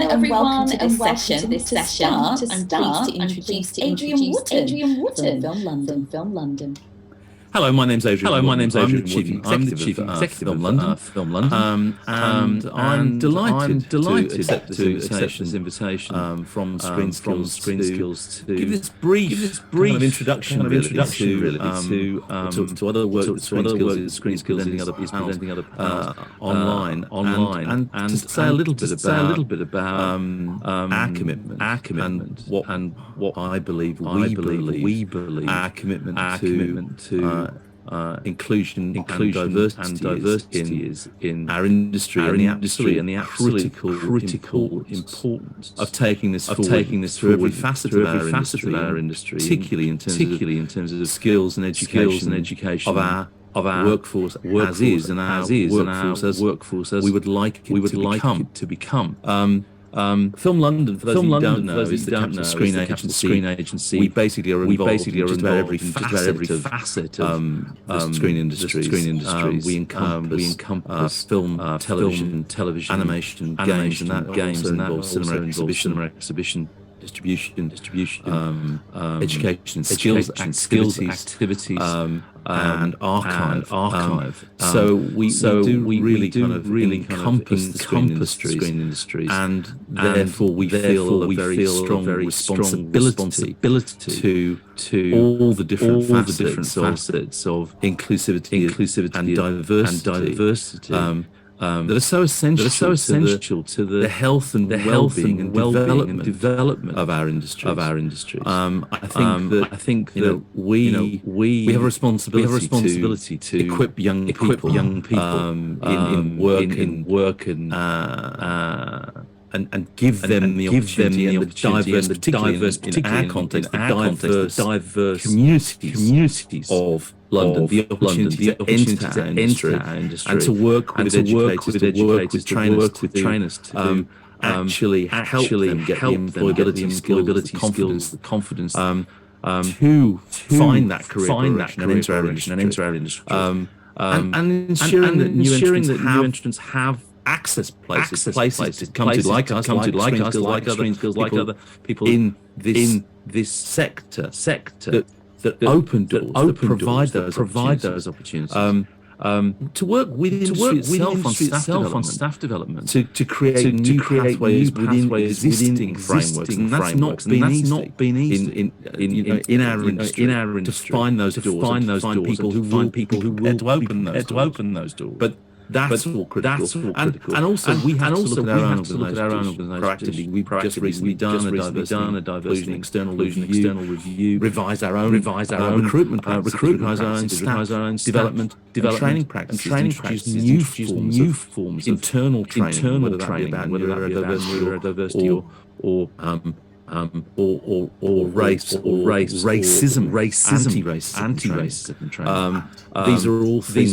and welcome to this session. I'm pleased to introduce Adrian Wotton from Film London. Hello, my name's Adrian. Hello, my name's Adrian. I'm the Chief Executive of Film London. And I'm delighted to accept this invitation from ScreenSkills to give this brief kind of introduction really to other work that ScreenSkills is presenting other online and to say a little bit about our commitment and what I believe we believe our commitment to inclusion and diversity is in our industry and the absolute critical importance of taking this through every facet of our industry, particularly in terms of skills and education of our workforce as is and our workforce as we would like it to become. Film London, for those who don't know, is the capital screen agency. We basically are involved in just about every facet of the screen industry. We encompass film, television, animation, games, and that also involves cinema exhibition, distribution, education, skills activities, and archive. So we do really encompass the screen industry, and therefore we feel a very strong responsibility to all the different facets of inclusivity and diversity. That are so essential to the health and well-being and development of our industry. I think that we have a responsibility to equip young people in work and give them the opportunity and the diverse, particularly in our context, diverse communities of London, the opportunity to enter our industry and to work with educators, trainers to actually help them get the employability skills, the confidence to find that career progression and enter our industry. And ensuring that new entrants have access places to come to like us, like other people in this sector that open doors, that provide those opportunities. To work within industry itself on staff development, to create new pathways within existing frameworks, and that's not been easy in our industry. To find those doors, find people who will to open those doors. But that's all critical. And also we have to look at our own organisation proactively. We've just recently done a diversity external review, revise our own recruitment practices, revise our own development and training practices, introduce new forms, internal training, whether that be about diversity or racism, anti-racism training. These are all things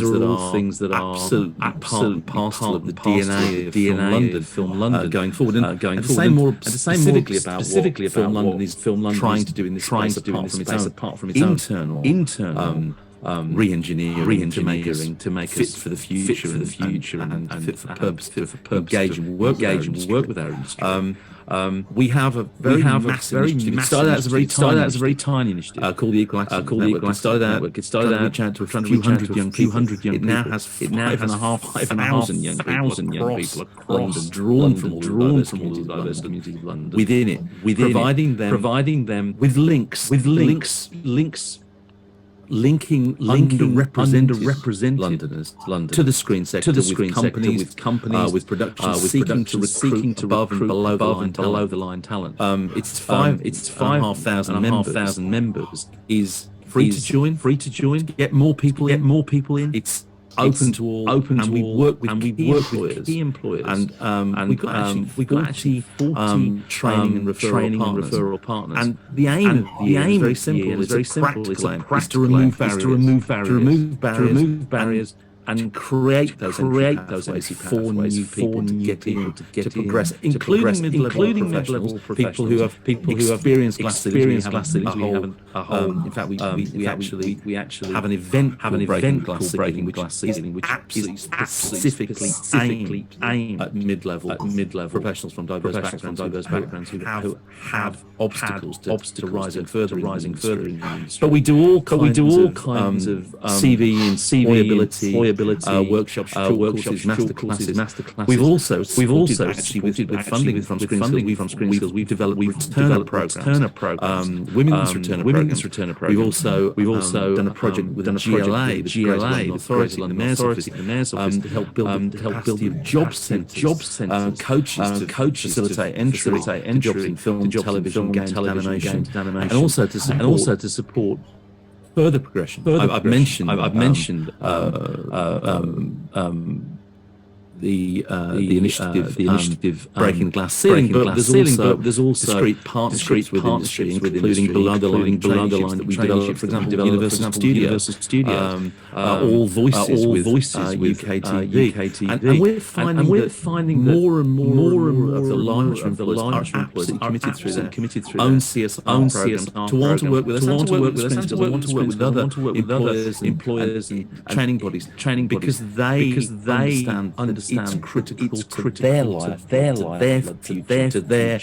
that are absolutely part and parcel of the DNA of Film London going forward. And to say more specifically about what Film London is trying to do in this space, apart from its internal re-engineering to make fit for the future and fit for purpose, engage and work with our industry. We have a very massive initiative. It started out as a very tiny initiative called the Equal Access Network. It started out to a few hundred young people. It now has 5,500 young people across London, drawn from all the diverse communities of London. Within it, providing them with links linking underrepresented Londoners to the screen sector, with companies, with productions seeking to recruit above and below the line talent. It's 5,500 members. Is free to join. Get more people in. It's open to all, and we work with key employers, and we've got actually 40 training and referral partners. And the aim is very simple. It's a practical aim. Is to remove barriers create those pathways for new people to get in, to progress, including mid-level professionals, people who have experienced glass ceilings. We have a whole. In fact, we actually have an event called Breaking Glass Ceiling, which is specifically aimed at mid-level professionals from diverse backgrounds who have obstacles to rising further in the industry. But we do all kinds of CV and employability workshops, master classes. We've also supported with funding from ScreenSkills. We've developed returner programs, women's returner programs. We've also done a project with the GLA, the Greater Authority, the Mayor's Office, to help build the job centres, coaches to facilitate entry to jobs in film, television, games, animation, and also to support further progression. I've mentioned the initiative Breaking Glass Ceiling, but there's also discrete partnerships with industry, including below-the-line traineeships that we developed, for example, Universal Studio, All Voices with UK TV. And we're finding that more and more of the larger employers are absolutely committed through own CSR programs to want to work with us, and to work with other employers and training bodies, because they understand it's critical to their life, their future, to their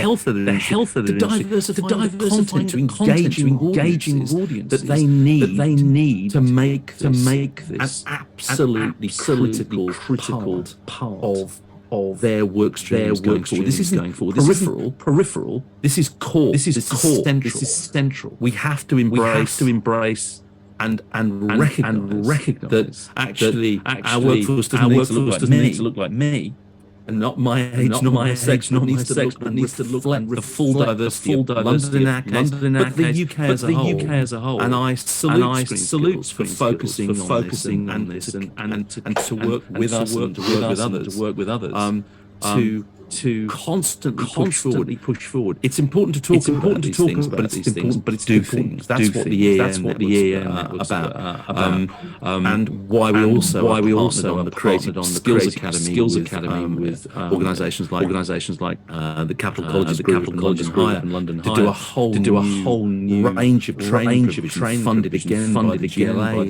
health of the industry, to diversify the content, to engaging audiences that they need to make this an absolutely critical part of their work streams going forward. This isn't peripheral. This is core. This is central. We have to embrace and recognize that actually our workforce doesn't need to look like me, and not my age, not my sex, not needs to reflect the full diversity of London in our case, but the UK as a whole. And I salute for focusing on this and to work with us and to work with others to constantly push forward. It's important to talk about these things, but it's important to do things. That's what the EAN was about. And why we also created on the Skills Academy with organisations like the Capital Colleges Group and London Higher to do a whole new range of training funded again by the GLA,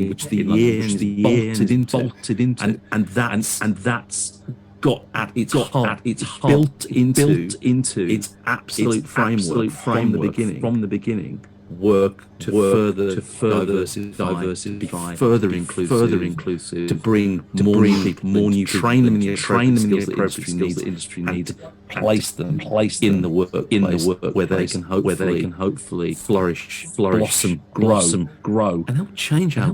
which the EAN bolted into, and that's got at its heart, built into its absolute framework from the beginning. Work to further diversify, further inclusive, to bring more new people, train them in the appropriate skills that industry needs, place them in the work where they can hopefully flourish, blossom, grow, and help change our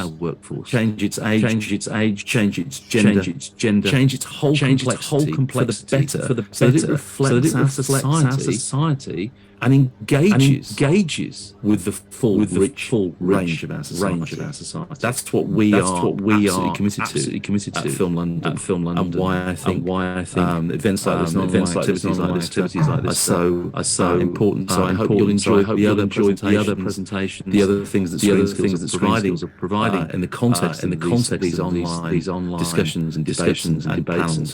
workforce, change its age, change its gender, change its whole complexity for the better, so that it reflects our society and engages with the full range of our society. That's what we are absolutely committed to at Film London, and why I think events like this, activities like this are so important. So I hope you'll enjoy the other presentations, the other things that ScreenSkills are providing in the context of these online discussions and debates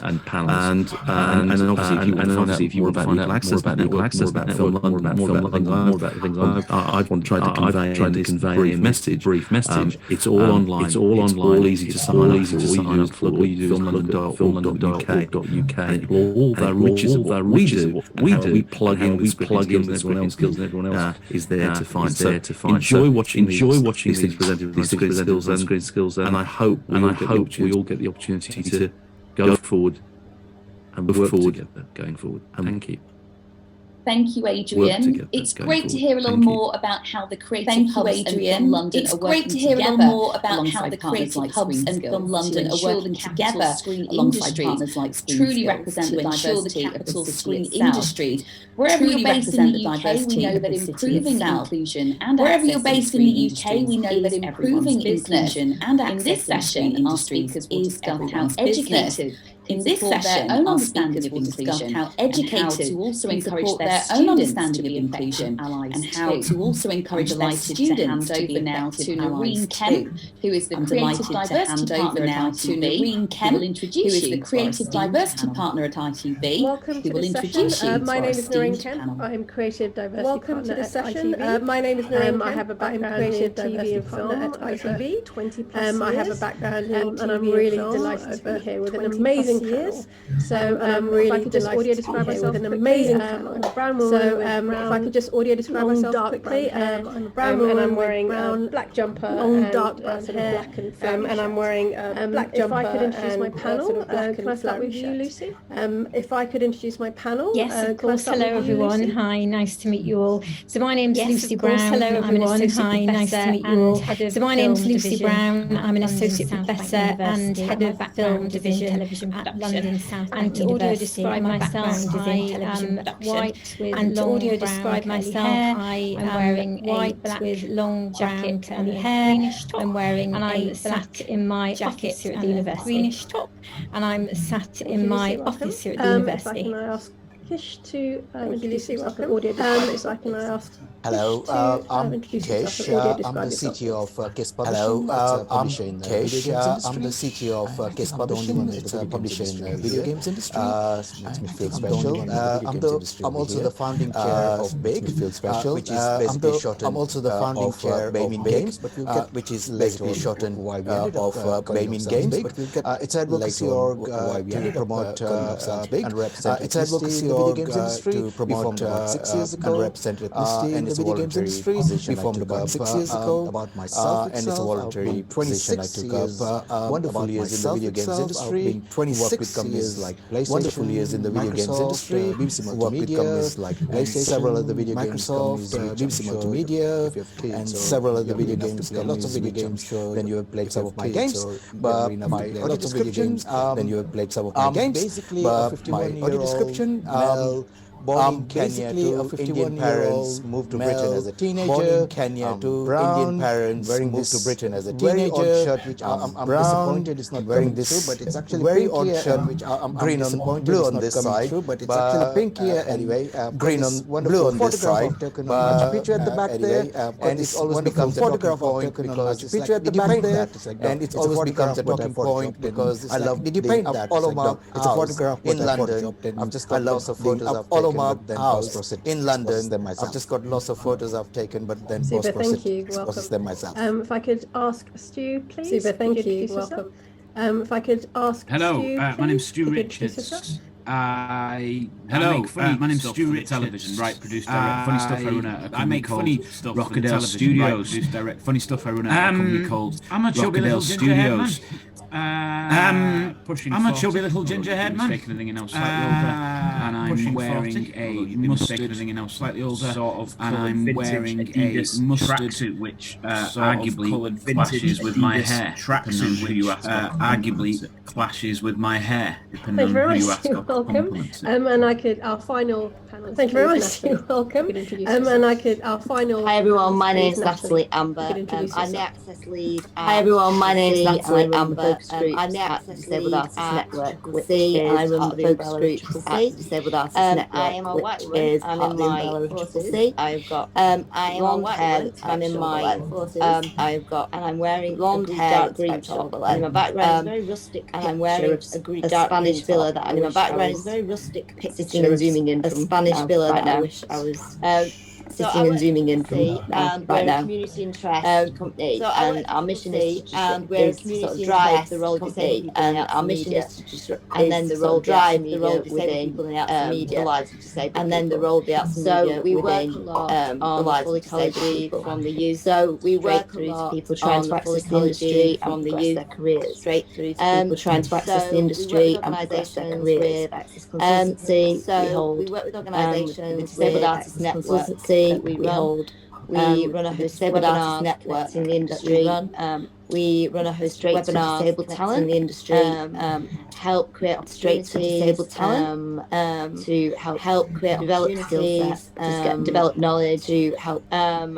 and panels. And obviously, if you want to find out more about Film London, more about the things I've tried to convey in this brief message. It's all online. It's all easy to sign up for. All you do is filmlondon.org.uk. And all the riches of what we do, we plug in with ScreenSkills, and everyone else is there to find. So enjoy watching these things presented by ScreenSkills, and I hope we all get the opportunity to go forward and work together going forward. Thank you. Thank you, Adrian. It's great to hear a little more about how the creative hubs and Film London are working together alongside partners like partners like truly represent the diversity of the screen industry. Wherever you're based in the UK, we know that improving inclusion and wherever you're based in the UK, we know that improving inclusion and access in this session, our speakers will discuss how educators In this session, our speakers will discuss how educators to also encourage their own understanding of inclusion and how to also encourage their students to be now to Noreen Kemp, who is the Creative Diversity Partner at ITV, who will introduce you, the Creative Diversity Partner at ITV. Welcome to the session. My name is Noreen Kemp. I'm Creative Diversity Partner at ITV. My name is Noreen Kemp. I have a background in TV and film at ITV, 20 plus years. I have a background in TV and I'm really delighted to be here with an amazing panel. So if I could just audio describe myself with an amazing panel. So if I could just audio describe myself quickly. I'm a brown woman and I'm wearing a black jumper, long dark brown hair, and I'm wearing a black jumper. If I could introduce my panel, can I start with you, Lucy? If I could introduce my panel. Yes, of course. Hello, everyone. Hi, nice to meet you all. So my name's Lucy Brown. Hello, everyone. Hi, nice to meet you all. So my name's Lucy Brown. I'm an associate professor and head of film division at London South Bank University. To audio describe myself, I am white with audio describe myself. I am wearing white with long brown curly hair. I'm wearing a sat in my office here at the university. Greenish top, and I'm sat in my office here at the university. Can I ask Kish to introduce yourself and audio describe? Can I ask? Hello, I'm Kish. I'm the CTO of KISS Publishing. Hello, I'm Kish. I'm the CTO of KISS Publishing. It's a publisher in the video games industry. Makes me feel special. I'm also the founding chair of BIG, which is basically shortened. I'm also the founding chair of Games, which is basically shortened of Baymin Games. It's advocacy org to promote BIG and represent its advocacy org video games industry. To promote 6 years ago and represent ethnicity in the video games industry. We formed about 6 years ago about myself, and it's a voluntary 26 years, wonderful years in the video games industry. 26 years like PlayStation, wonderful years in the video games industry. BBC Multimedia, like PlayStation, several other video games companies, BBC Multimedia, and several other video games. Lots of video games. Then you have played some of my games, but my audio description. Then you have played some of my games. Basically, my audio description. Born in Kenya to Indian parents, moved to Britain as a teenager. Born in Kenya to Indian parents, moved to Britain as a teenager. Very odd shirt, which I'm disappointed it's not wearing this, but it's actually very odd shirt, which I'm green on blue on this side, but it's actually pink here anyway. Green on blue on this side, but picture at the back there, and it always becomes a talking point because picture at the back there, and it always becomes a talking point because I love. Did you paint that? It's a photograph in London. I've just got lots of photos of all of house in London. I've just got lots of photos I've taken, but then post-process them myself. If I could ask Stu, please. Super, thank you. Welcome. If I could ask Hello, Stu, my name's Stu Richards. My name's Stu Richards. Television, right? Produce, direct, funny stuff. I run a company called Rockadale Studios. Produce, direct, funny stuff. I run a company called Rockadale Studios. I'm a chubby little gingerhead man. Mistaken now slightly older, and I'm wearing a mustard, slightly older, sort of, and I'm wearing a mustard tracksuit, which arguably clashes with my hair. Tracksuit, who you ask, arguably clashes with my hair, depending on who you ask. Welcome. And I could our final panel. Thank you very much. You're welcome. And I could our final. Hi everyone, my name is Natalie Amber. I'm the access lead. Hi everyone, my name is Natalie Amber. I'm the access Disabled Artists Network, which is I run the focus group at Disabled Artists Network. I am a white woman. I'm in my forces. I've got I am on hair. I'm in my forces. I've got and I'm wearing blonde hair, dark green top. And my background is very rustic. And I'm wearing a Spanish villa that in my background is very rustic. Sitting and zooming in from a Spanish villa that I wish I was. Sitting and zooming in from right now. Community interest company, and our mission is to sort of drive the role company, and our mission is to disrupt, and then the role drive the role within the lives of disabled, and then the role of the arts and media. So we work a lot on the lives of disabled people from the youth. So we work through to people trying to access the industry and progress their careers, straight through to people trying to access the industry and progress their careers. Consultancy. So we work with organisations, Disabled Artists Network. We run a disabled artists network in the industry. We run a host of webinars, disabled talent in the industry, help create opportunities for disabled talent, to help create develop skill sets, to develop knowledge, to help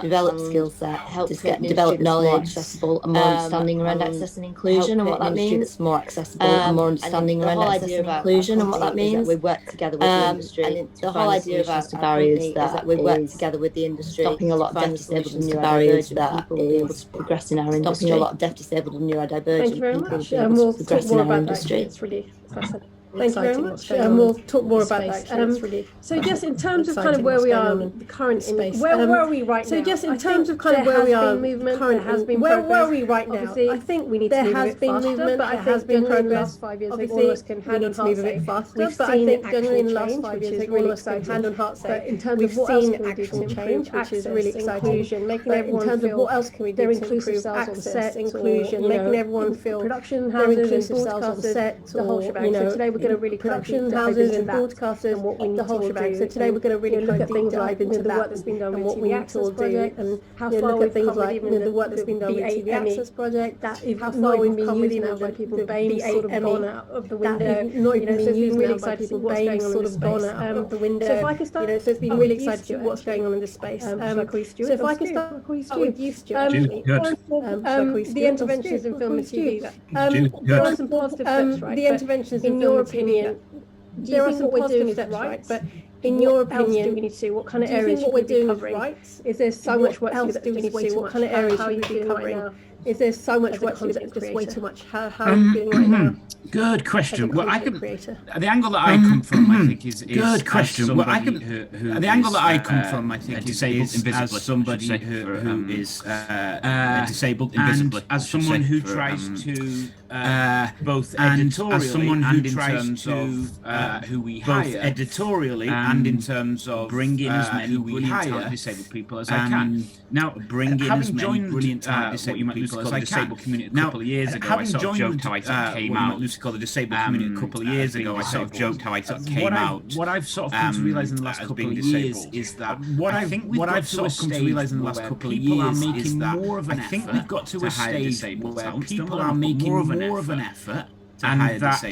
develop skill set, help to develop knowledge, accessible and more understanding around access and inclusion and what that means. More accessible and more understanding around access and inclusion and what that means. We work together with the industry. And the whole idea about the barriers is that we work together with the industry, stopping a lot of deaf, disabled and neurodivergent that is progressing our industry. Stopping a lot of deaf, disabled and neurodivergent people we'll progressing our industry. It's really fascinating. Thank you very much. We'll talk more about that. So just in terms of kind of where we are in the current space, where are we right now? So just in terms of kind of where we are, there has been movement. Where are we right now? I think we need to move a bit faster, but I think generally in the last 5 years, all of us can hand on heart say we've seen generally in the last 5 years, all of us can hand on heart say in terms of what else can we do to improve which is really exciting. Inclusion, making everyone feel what else can we do to improve access, inclusion, making everyone feel production houses and broadcasters, the whole shebang. So today we're going to really production houses and broadcasters and what we need the whole shebang. So today we're going to really look at things like into the work that's been done with TV Access Project and how far we've come with even the work that's been done with TV Access Project. That how far we've been using now by people. BAME's sort of gone out of the window. Not even been used really excited to see what's going on in this space. So if I can start, so it's been really exciting to see what's going on in this space. So if I can start with you, Stuart. The interventions in film and TV. There are some positive steps, right? The interventions in your opinion. There are some positive steps, right? But in your opinion, do we need to do? What kind of areas should we be covering? Is there so much work else do we need to do? What kind of areas should we be covering? Is there so much work to do that's just way too much? How are you doing right now? Good question. Well, I can. The angle that I come from, I think, is good question. Well, I can. The angle that I come from, I think, disabled invisibly. As somebody who is disabled invisibly, as someone who tries to both editorially as someone who tries to who we hire, both editorially and in terms of bring in as many brilliant disabled people as I can. Now, bring in as many brilliant disabled people as I can. Disabled community a couple of years ago, I sort of joked how I sort of came out. Lucy called the disabled community a couple of years ago. I sort of joked how I sort of came out. What I've sort of come to realise in the last couple of years is that what I've sort of come to realise in the last couple of years is that I think we've got to a stage where people are making more of an effort. And that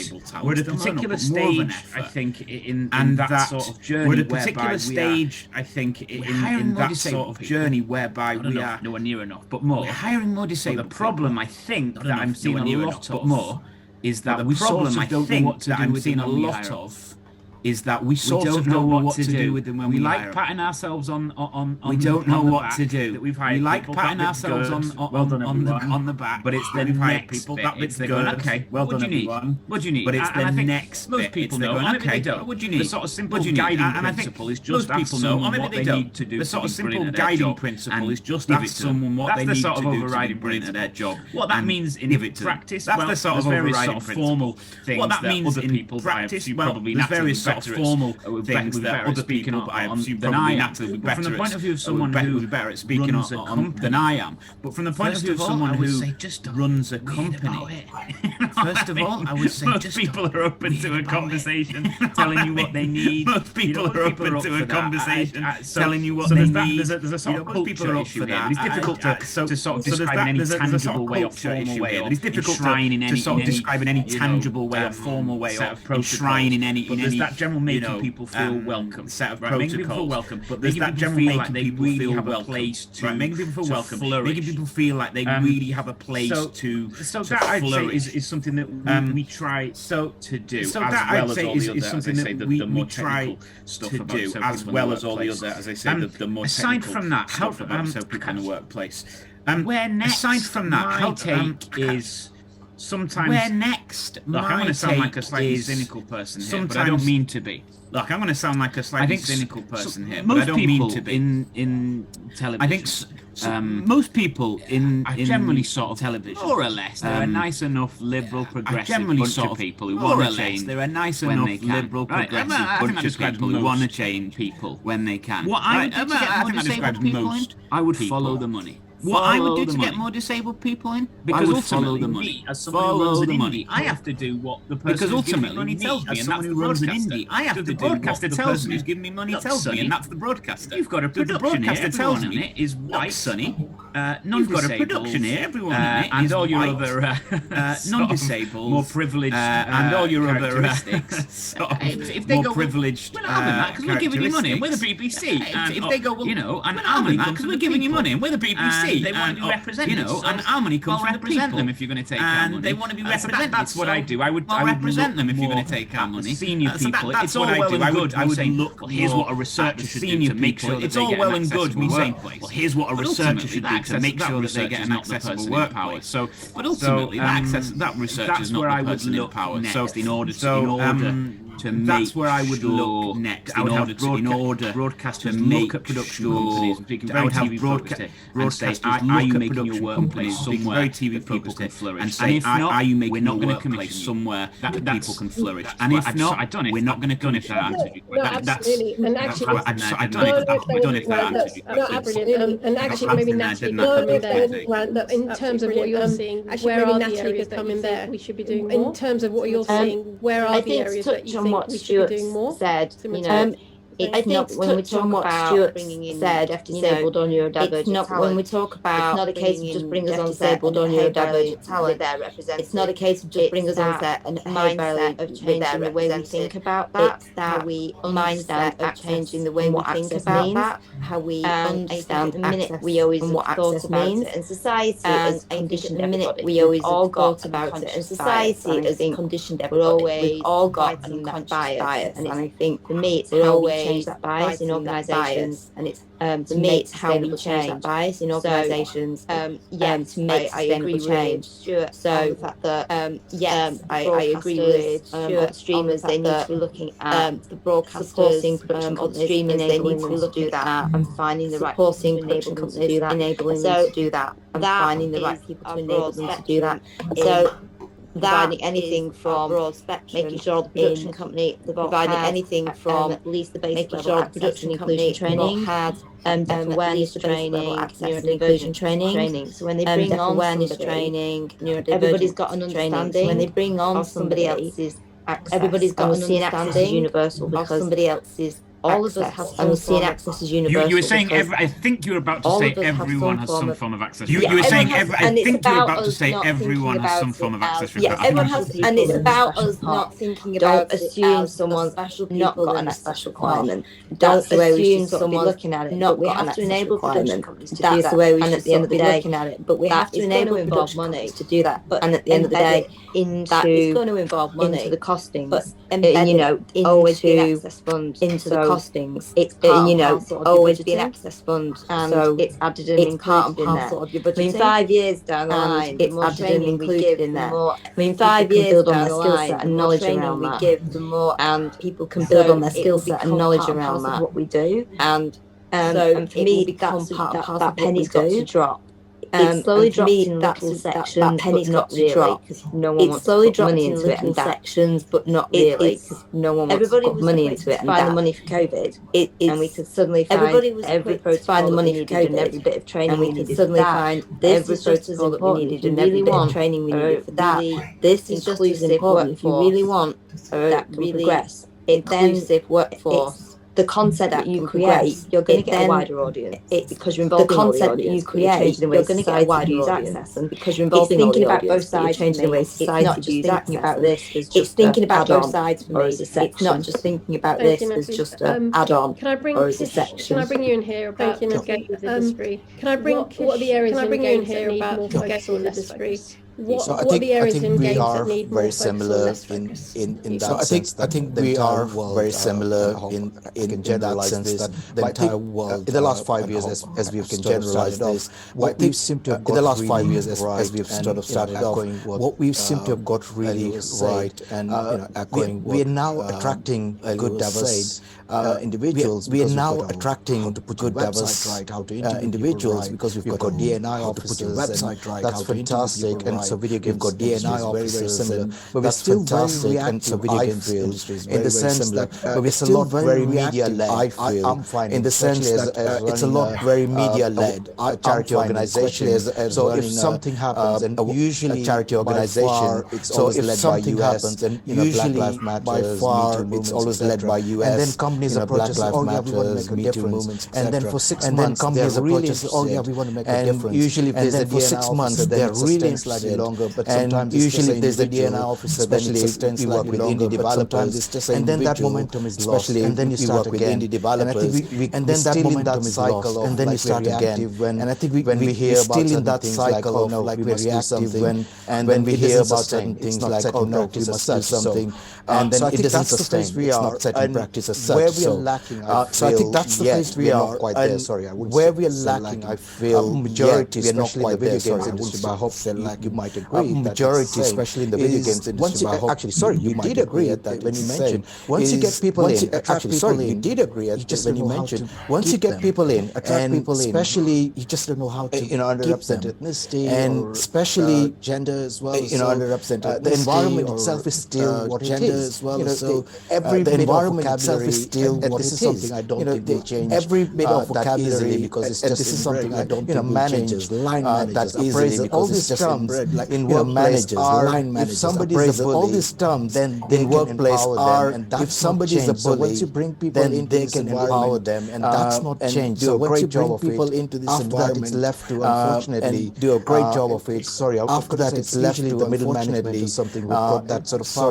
we're at a particular stage, I think, in that sort of journey. We're at a particular stage, I think, in that sort of journey whereby we are nowhere near enough, but more. We're hiring more disabled. The problem, I think, that I'm seeing a lot of, but more, is that we sort of don't know what to do with them. A lot of is that we sort of don't know what to do with them when we like patting ourselves on we don't know what to do. We like patting ourselves on the back, but it's the next bit. That bit's good. Okay, well done, everyone. What do you need? But it's the next bit. Most people know. Okay, what do you need? The sort of simple guiding principle is just ask someone what they need to do. The sort of simple guiding principle is just ask someone what they need to do. That's the sort of overriding brilliant at their job. What that means in practice, that's the sort of overriding formal things. What that means in practice, well, there's various sort of formal things that other people, I assume, than I am. But from the point of view of someone who would be better at speaking on than I am. But from the point of view of someone who runs a company, first of all, I would say most people are open to a conversation, telling you what they need. Most people are open to a conversation, telling you what they need. There's a sort of culture issue here. It's difficult to sort of describe in any tangible way or formal way. It's difficult to sort of describe in any tangible way or formal way or enshrine in any. There's that general making people feel welcome set of protocols. Making people feel welcome, but there's that general feel like they really have a place to making people feel welcome, making people feel like they really have a place to so that I'd say is something that we try to do. So that I'd say is something that we try to do as well as all the other, as I say, the more aside from that, how so people in the workplace. Where next? Aside from that, how take is. Sometimes where next look, I'm going to sound like a slightly cynical person here, but I don't mean to be. Look, I'm going to sound like a slightly cynical person here, but I don't mean to be. In television, I think most people in generally sort of television, more or less, they're a nice enough liberal, progressive bunch of people who want to change. They're a nice enough liberal, progressive bunch of people who want to change people when they can. What I would do to get more disabled people in, I would follow the money. What I would do to get more disabled people in, because ultimately, me, as someone who runs an indie, I have to do what the person who's giving me money tells me, and that's the broadcaster. I have to do what the person who's giving me money tells me, and that's the broadcaster. You've got a production here. The broadcaster tells me is white, sunny. You've got a production here, everyone in it, and all your other non-disabled, more privileged, and all your other characteristics. If they go privileged, well, Almanac, because we're giving you money, and we're the BBC. And if they go, well, you know, and Almanac, because we're giving you money, and we're the BBC. They want to be represented, you know, and our money comes from the people. Them if you're going to take our money. They want to be represented. That's what I do. I would represent them if you're going to take our money. Senior people. It's all well and good. I would look. Here's what a researcher should do to make sure. It's all well and good me saying, well, here's what a researcher should do to make sure that they get an accessible workplace. So, but ultimately, that research is not the person in power. So, in order to make that's where I would look next. I would have broadcasters look at production companies, speaking very TV broadcasters, are you making your workplace somewhere very TV people can flourish? And say, are you making your workplace somewhere that people can flourish? And if not, we're not going to done if that answers your question. Absolutely. And actually, I've done if that answers your question. And actually, maybe Natalie could come in there. In terms of what you're seeing, where are the areas that you think we should be doing more? In terms of what you're seeing, where are the areas that you think what Stuart said, you know, it's not when we talk about bringing in deaf, disabled or neurodivergent it's not talent. When we talk about it's not a case of just bring us on disabled or neurodivergent talent there represented. It's not a case of just bring us on set and mindset of changing the way we think about that. It's that we mindset of changing the way we think about that. How we understand the minute we always thought about it, and society has conditioned everybody. We always all thought about it, and society has conditioned everybody. We've all got an unconscious bias, and I think for me it's always change that bias in organisations, and it's to me it's how we change that bias in organisations. To make sustainable change. Stuart, so the fact that I agree with Stuart. Streamers, they need to be looking at the broadcasters, supporting production companies, streamers, they need to be looking at that and finding the right supporting production companies to do that, enabling them to do that, and finding the right people to enable them to do that. So. Providing anything from broad spectrum, making sure the production company providing anything from at least the basic making sure the production company training had deaf awareness training, neurodivergent training. So when they bring on awareness training, everybody's got an understanding. So when they bring on somebody else's access, everybody's got an understanding universal because somebody else's. All of us have some form of access is universal. You were saying I think you were about to say everyone has some form of access. You were saying I think you were about to say everyone has some form of access. Yeah, everyone has, and it's about us not thinking about assume someone's not got a special requirement. That's the way we should sort of be looking at it. No, we have to enable production companies to do that. That's the way we should sort of be looking at it. But we have to enable production companies to do that. And at the end of the day, that is going to involve money into the costings. But you know, always be an access fund into the costings. It's you know, always be an access fund, and so it's added and included in there. I mean, 5 years down the line, it's added and included in there. I mean, 5 years down the line, and knowledge around that. The more and people can build on their skill set and knowledge around that. What we do, and so for me, that penny's got to drop. It slowly drops in little sections, but not really, because no one wants to put money into it, and sections, but not really, because no one wants to put money into it. And find the money for COVID, and we could suddenly find every protocol find the money for COVID, and every bit of training, and we could suddenly find every protocol that we needed, and every bit of training we needed for that. This inclusive workforce, if you really want that really progress, inclusive workforce. The content that you create, you're going to get a wider audience. Because you're involved in the content that you create, you're going to get a wider access. And because you're involved in thinking about both sides, changing the way society views access. About this, it's thinking about both sides for me. It's not just thinking about this as just an add-on or as a section. Can I bring you in here about games industry? Can I bring what are the areas in games that need more focus on industry? So I think we are very similar in that sense. I think we are very similar in that sense that the entire world in the last 5 years, as we can generalize this, what we seem to have got in the last 5 years, as we've sort of started off, what we seem to have got really right, and we are now attracting good diverse individuals. We are now attracting good diverse individuals because we've got DNI, how to put your website right. That's fantastic, and So video games got DNI officers, and but we're still very reactive. Video games industry is in the sense that we're still very media-led. I feel in the sense that it's a lot very media-led. Charity organization. So if something happens, and usually a charity organization, so if something happens, and usually by far it's always led by US. And then companies approach us, oh yeah, we want to make a difference. And then for 6 months, companies approach us, oh yeah, we want to make a difference. Usually, and then for 6 months, they're really slightly longer. But sometimes usually there's a DNA officer, especially if you work with indie developers, and then that momentum is lost. And then you start again. And I think and then that momentum is lost. And then you start again. And I think when we hear about still in that cycle of like we reactive and when we hear about certain things like oh no, we must do something, and then it doesn't sustain. It's not set in practice as such. Where we are lacking, so I think that's the place we are. Quite there. Sorry, I wouldn't. Where we are lacking, I feel majority, especially in the video games industry. But I hope you might agree. Majority, especially in the video games industry. Actually, sorry, you did agree at that when you mentioned once you get people in. Actually, sorry, you did agree at just when you mentioned once you get people in, attract people in, especially you just don't know how to underrepresented ethnicity and especially gender as well. Underrepresented the environment itself is still what it is. As well. So every the environment itself is still what it is. This is something I don't think will change. Every bit of vocabulary because it's just this is something I don't think managers, line managers, appraisers, all these terms in workplace are line managers. If somebody is a bully, all these terms then in workplace are if somebody is a bully, once you bring people in, they can empower them, and that's not changed. Do a great job of people into this environment. It's left to unfortunately do a great job of it. Sorry, after that it's left to the middle management or something who've got that sort of power.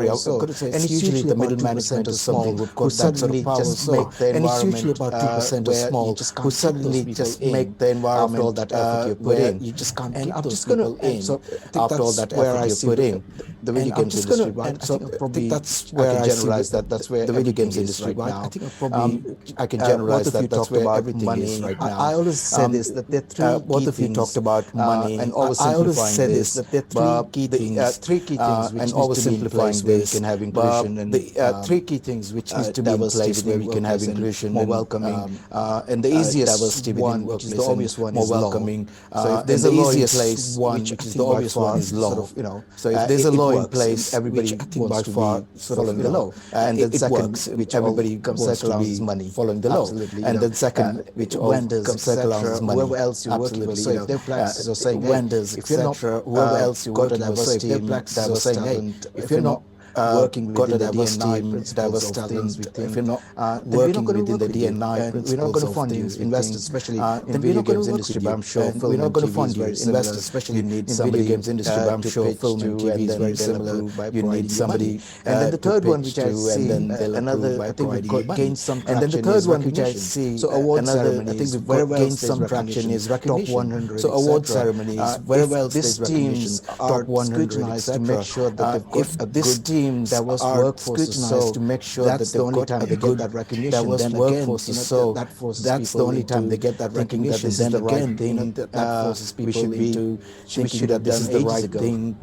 And it's usually the middle management or something who suddenly just make the environment, and it's usually about 2% or small, who suddenly just make the environment after all that effort you put in. You just can't keep those people in. So after all that effort you put in, the video games industry, right? So probably that's where I generalize that. That's where the video games industry right now. I think probably I can generalize that. That's where everything is right now. I always say this that there are three. Both of you talked about money, and always I always say this that there are three key things, and always simplifying where you can have inclusion, and the three key things which needs to be in place where we can have inclusion, more welcoming, and the easiest one, which is the obvious one, more welcoming. So if there's a law in place, which is the obvious one, is law. So if there's a law in place, everybody wants to be following the law, and then second, which everybody comes circle is money, following the law, and then second, which comes circle is money. Whoever else you work with, so if they're blacks, so saying vendors, if you're not whoever else you work with, so if they're blacks, so saying hey, if you're not working within the DNI diverse talents, if you're not working within the DNI principles, we're not going to fund you, invest especially in the video games industry. But I'm sure we're not going to fund you, invest especially in video games industry. But I'm sure film and TV is very similar. You need somebody. And then the third one, which I see, another, I think we've gained some traction. And then the third one, which I see, so award ceremonies, I think we've gained some traction is top 100. So award ceremonies, wherever else this teams are scrutinized to make sure that if this team that was workforce so to make sure that the only time they get that recognition, that was workforce so that's the only time they get that recognition. Then again, that forces people into thinking that this is the right thing.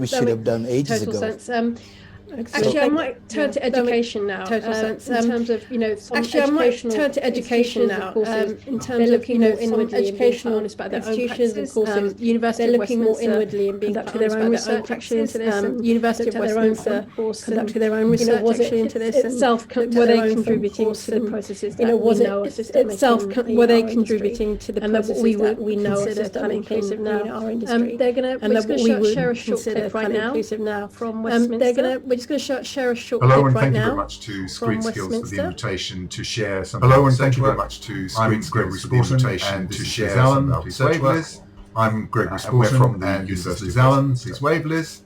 We should have done ages ago. Actually, I might turn to education now. Total sense. In terms of, actually, I might turn to education now. In terms of, inwardly educational institutions and courses, University of Westminster, looking more inwardly and being conducting their own research actually into this. University of Westminster conducting their own research actually into this itself. Were they contributing to the processes that was it itself? Were they contributing to the processes that we know are systemically inclusive now in our industry? They're going to share a short clip right now from Westminster. We're just going to share a short clip right now. Hello, and thank you very much to ScreenSkills for the invitation to share some. Hello, and thank you very much to ScreenSkills for the invitation to share some research work. I'm Gregory Spaulding from the University of Allen. Please wave, Liz.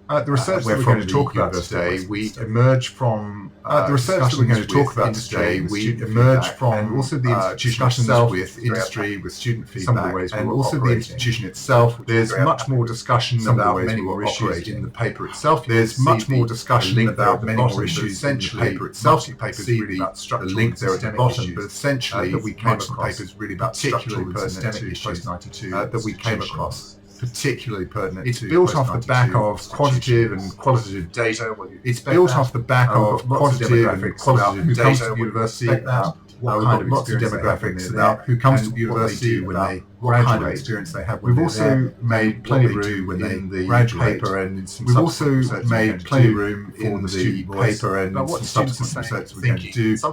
The research that we're going to talk about today, we emerge from the research that we're going to talk about today. We emerge from also the institution itself, with industry, with student feedback, and also the institution itself. There's much more discussion about many more issues in the paper itself. There's much more discussion about many more issues in the paper itself. The paper is really about structural. The link there at the bottom, but essentially that we came across papers really about particularly persistent issues that we came across. particularly pertinent. It's built off the back of quantitative and qualitative data. It's built off the back of quantitative and qualitative data at university. What kind of demographics about who comes to university when they graduate, experience they have. We've also made plenty of room when they graduate paper, and we've also made plenty of room in the paper and some subsequent research we're going to do for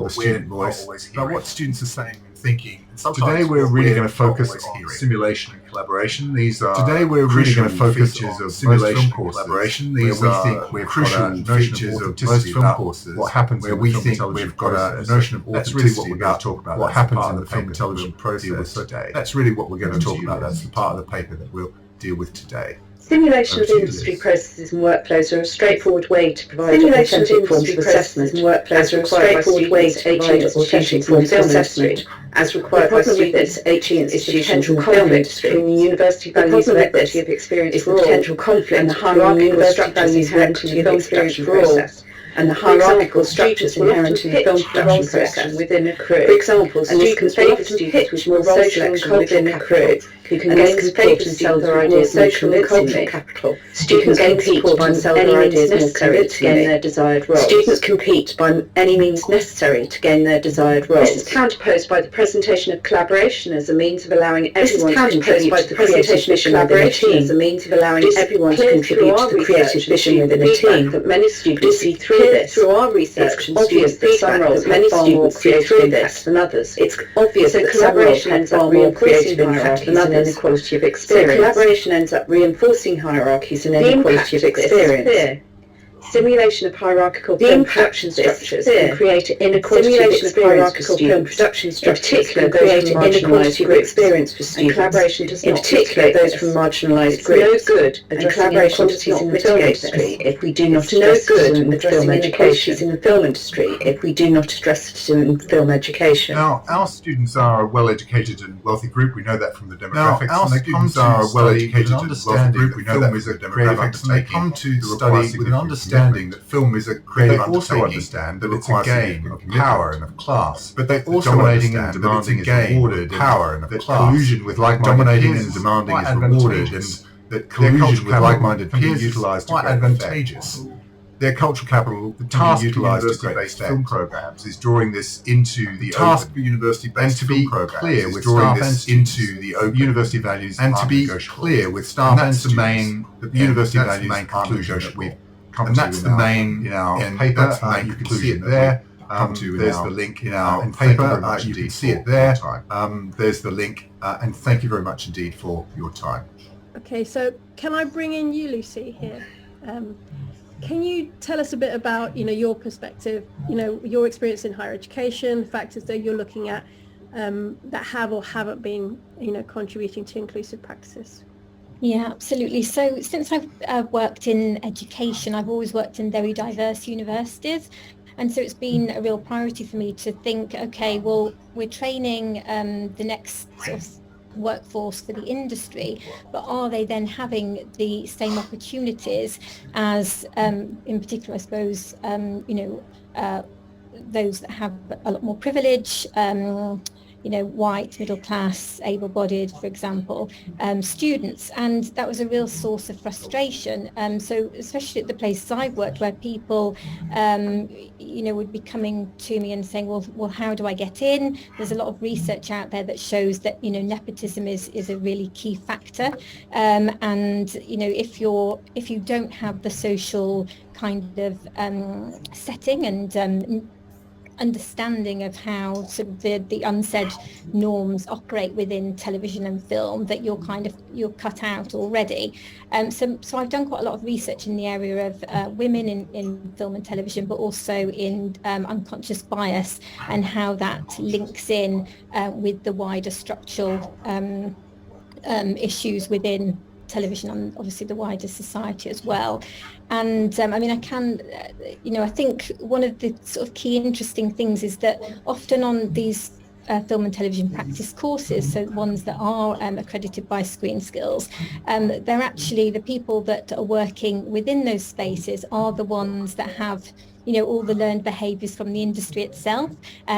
the student voice about what students are saying and thinking. Today we're really going to focus on simulation and collaboration. These are features of simulation and collaboration. These are crucial features of most film courses. What happens where we think we've got a notion of authenticity. That's really what we're going to talk about. What happens in the film and television process today. That's really what we're going to talk about. That's the part of the paper that we'll deal with today. Simulation of industry processes and workflows are a straightforward way to provide authentic forms of assessment and workflows are a straightforward way to provide authentic forms of assessment as required by students, is the potential conflict between the university values of equity of experience for all, potential conflict and the hierarchical structures inherent in the film production process. And the hierarchical structures inherent in the film production process within a crew. For example, students will often pitch with more role selection within a crew, who can gain support and sell their ideas social and cultural capital. Students compete by any means necessary to gain their desired role. Students compete by any means necessary to gain their desired role. This is counterposed by the presentation of collaboration as a means of allowing everyone to contribute to the creative vision within a team. As a means of allowing everyone to contribute to the creative vision within a team. That many students see through this. Through our research, it's obvious that some roles many students see through this than others. It's obvious that collaboration ends up reinforcing hierarchies and inequality of experience. So collaboration ends up reinforcing hierarchies and inequality of experience. Simulation of hierarchical film production structures can create inequality of experience for students. In particular, create inequality of experience for students. And collaboration does not mitigate those from marginalised groups. No good. And collaboration does not mitigate this if we do not address it in film education. In the film industry, if we do not address it in film education. Now, our students are a well-educated and wealthy group. We know that from the demographics. Now, our students are a well-educated and wealthy group. We know that from the demographics. And they come to study with an understanding that film is a creative undertaking, understand that it's a game of power and of class, but they also understand that it's a game of power and of class. Collusion with like-minded peers is demanding is rewarded, and that collusion with like-minded peers is utilised to great advantageous. Their cultural capital, the task utilised to create film programs is drawing this into the task for university-based film programs is drawing this into the open university values and to be clear with staff and the main university values aren't negotiable. And that's the main in our paper. You can see it there. There's the link in our paper. You can see it there. There's the link. And thank you very much indeed for your time. Okay, so can I bring in you, Lucy, here? Can you tell us a bit about, your perspective, your experience in higher education, factors that you're looking at that have or haven't been, contributing to inclusive practices? Yeah, absolutely. So since I've worked in education, I've always worked in very diverse universities. And so it's been a real priority for me to think, okay, well, we're training the next sort of workforce for the industry, but are they then having the same opportunities as, in particular, I suppose, those that have a lot more privilege, white, middle class, able-bodied, for example, students. And that was a real source of frustration. So especially at the places I've worked where people, would be coming to me and saying, well, how do I get in? There's a lot of research out there that shows that, nepotism is a really key factor. And, if you don't have the social kind of setting and understanding of how sort of the unsaid norms operate within television and film, that you're cut out already. So I've done quite a lot of research in the area of women in film and television, but also in unconscious bias and how that links in with the wider structural issues within television and obviously the wider society as well. And I think one of the sort of key interesting things is that often on these film and television practice courses, so ones that are accredited by ScreenSkills, they're actually the people that are working within those spaces are the ones that have all the learned behaviours from the industry itself.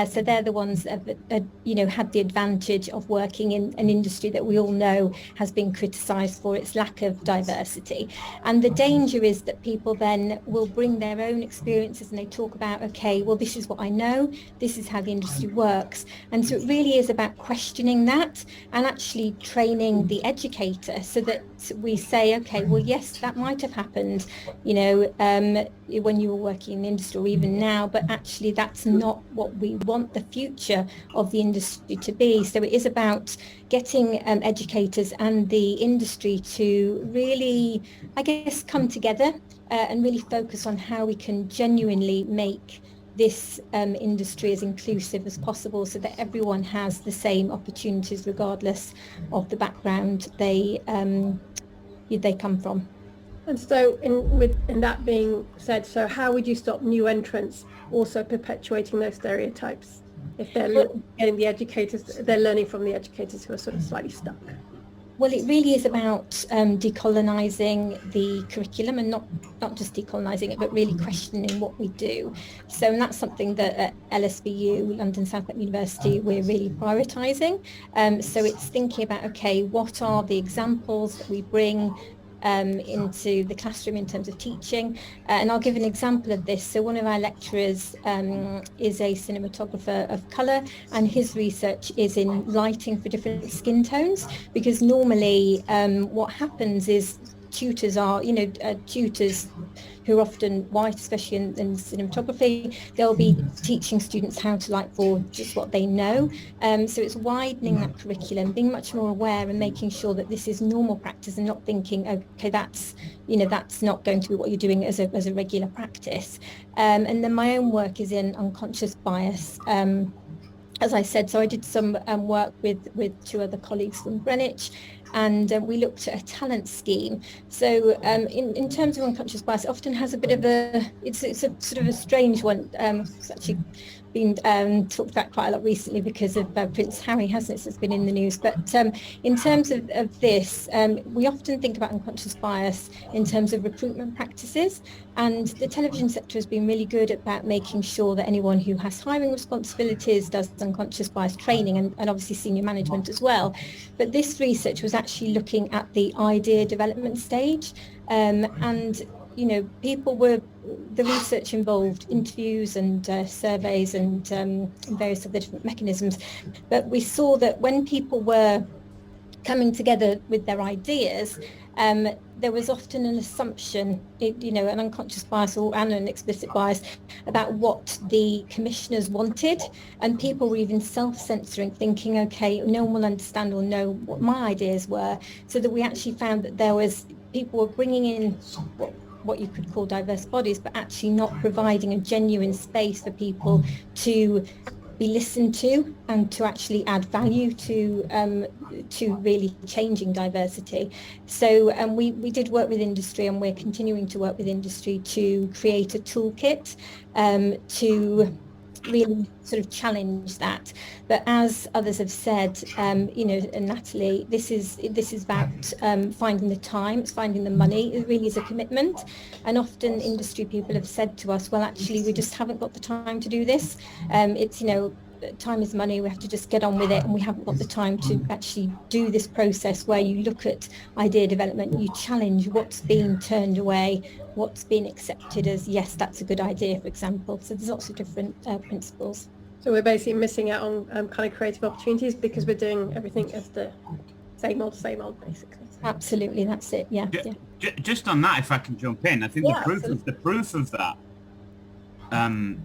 So they're the ones that have, had the advantage of working in an industry that we all know has been criticised for its lack of diversity. And the danger is that people then will bring their own experiences and they talk about, okay, well, this is what I know, this is how the industry works. And so it really is about questioning that and actually training the educator so that we say, okay, well, yes, that might have happened, when you were working in the industry or even now, but actually that's not what we want the future of the industry to be. So it is about getting educators and the industry to really, I guess, come together and really focus on how we can genuinely make this industry as inclusive as possible so that everyone has the same opportunities regardless of the background they come from. And so in that being said, so how would you stop new entrants also perpetuating those stereotypes if they're getting the educators, they're learning from the educators who are sort of slightly stuck? Well, it really is about decolonising the curriculum and not just decolonising it, but really questioning what we do. So and that's something that at LSBU, London Southwark University, we're really prioritising. So it's thinking about, okay, what are the examples that we bring into the classroom in terms of teaching, and I'll give an example of this. So one of our lecturers is a cinematographer of colour, and his research is in lighting for different skin tones, because normally what happens is tutors are, tutors who are often white, especially in cinematography, they'll be teaching students how to light for just what they know. So it's widening that curriculum, being much more aware and making sure that this is normal practice and not thinking, okay, that's not going to be what you're doing as a regular practice. And then my own work is in unconscious bias. As I said, so I did some work with two other colleagues from Greenwich, and we looked at a talent scheme. So in terms of unconscious bias, it often has a bit of it's a sort of a strange one. It's actually been talked about quite a lot recently because of Prince Harry, hasn't it? So it's been in the news. But in terms of this, we often think about unconscious bias in terms of recruitment practices. And the television sector has been really good about making sure that anyone who has hiring responsibilities does unconscious bias training, and obviously senior management as well. But this research was actually looking at the idea development stage, and the research involved interviews and surveys and various other different mechanisms. But we saw that when people were coming together with their ideas, there was often an assumption, an unconscious bias and an explicit bias about what the commissioners wanted, and people were even self-censoring, thinking, okay, no one will understand or know what my ideas were, so that we actually found that people were bringing in what you could call diverse bodies, but actually not providing a genuine space for people to be listened to and to actually add value to really changing diversity. So we did work with industry, and we're continuing to work with industry to create a toolkit to really sort of challenge that. But as others have said, and Natalie, this is about finding the time, it's finding the money. It really is a commitment. And often industry people have said to us, well, actually, we just haven't got the time to do this. It's, time is money, we have to just get on with it, and we haven't got the time to actually do this process where you look at idea development, you challenge what's being turned away, what's been accepted as, yes, that's a good idea, for example. So there's lots of different principles. So we're basically missing out on kind of creative opportunities because we're doing everything as the same old, basically. Absolutely, that's it. Yeah. Just on that, if I can jump in, I think the proof of that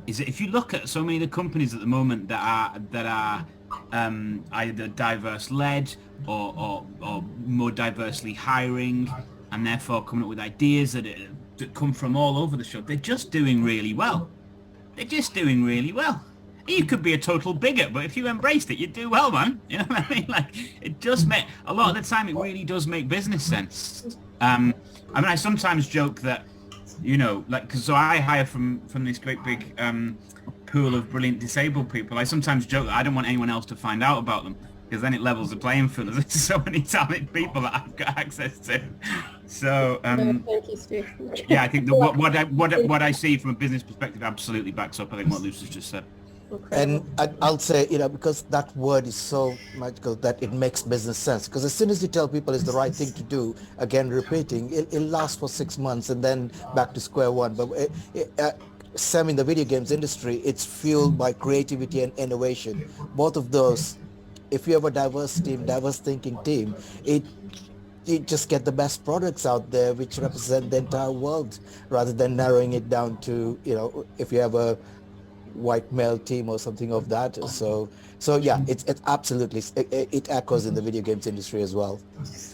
is that if you look at so many of the companies at the moment that are either diverse led or more diversely hiring, and therefore coming up with ideas that come from all over the shop, they're just doing really well. You could be a total bigot, but if you embraced it, you'd do well, man. You know what I mean? Like, it does make, a lot of the time, it really does make business sense. I sometimes joke that, because so I hire from this great big pool of brilliant disabled people. I sometimes joke that I don't want anyone else to find out about them, because then it levels the playing field. There's so many talented people that I've got access to. So thank you, Stu. yeah, I think what I see from a business perspective absolutely backs up I think what Lucy's just said. And I'll say, because that word is so magical that it makes business sense. Because as soon as you tell people it's the right thing to do, again, repeating, it'll last for 6 months and then back to square one. But Sam, in the video games industry, it's fueled by creativity and innovation. Both of those, if you have a diverse team, diverse thinking team, you just get the best products out there which represent the entire world rather than narrowing it down to, if you have a white male team or something of that. So yeah, it's absolutely, it echoes in the video games industry as well.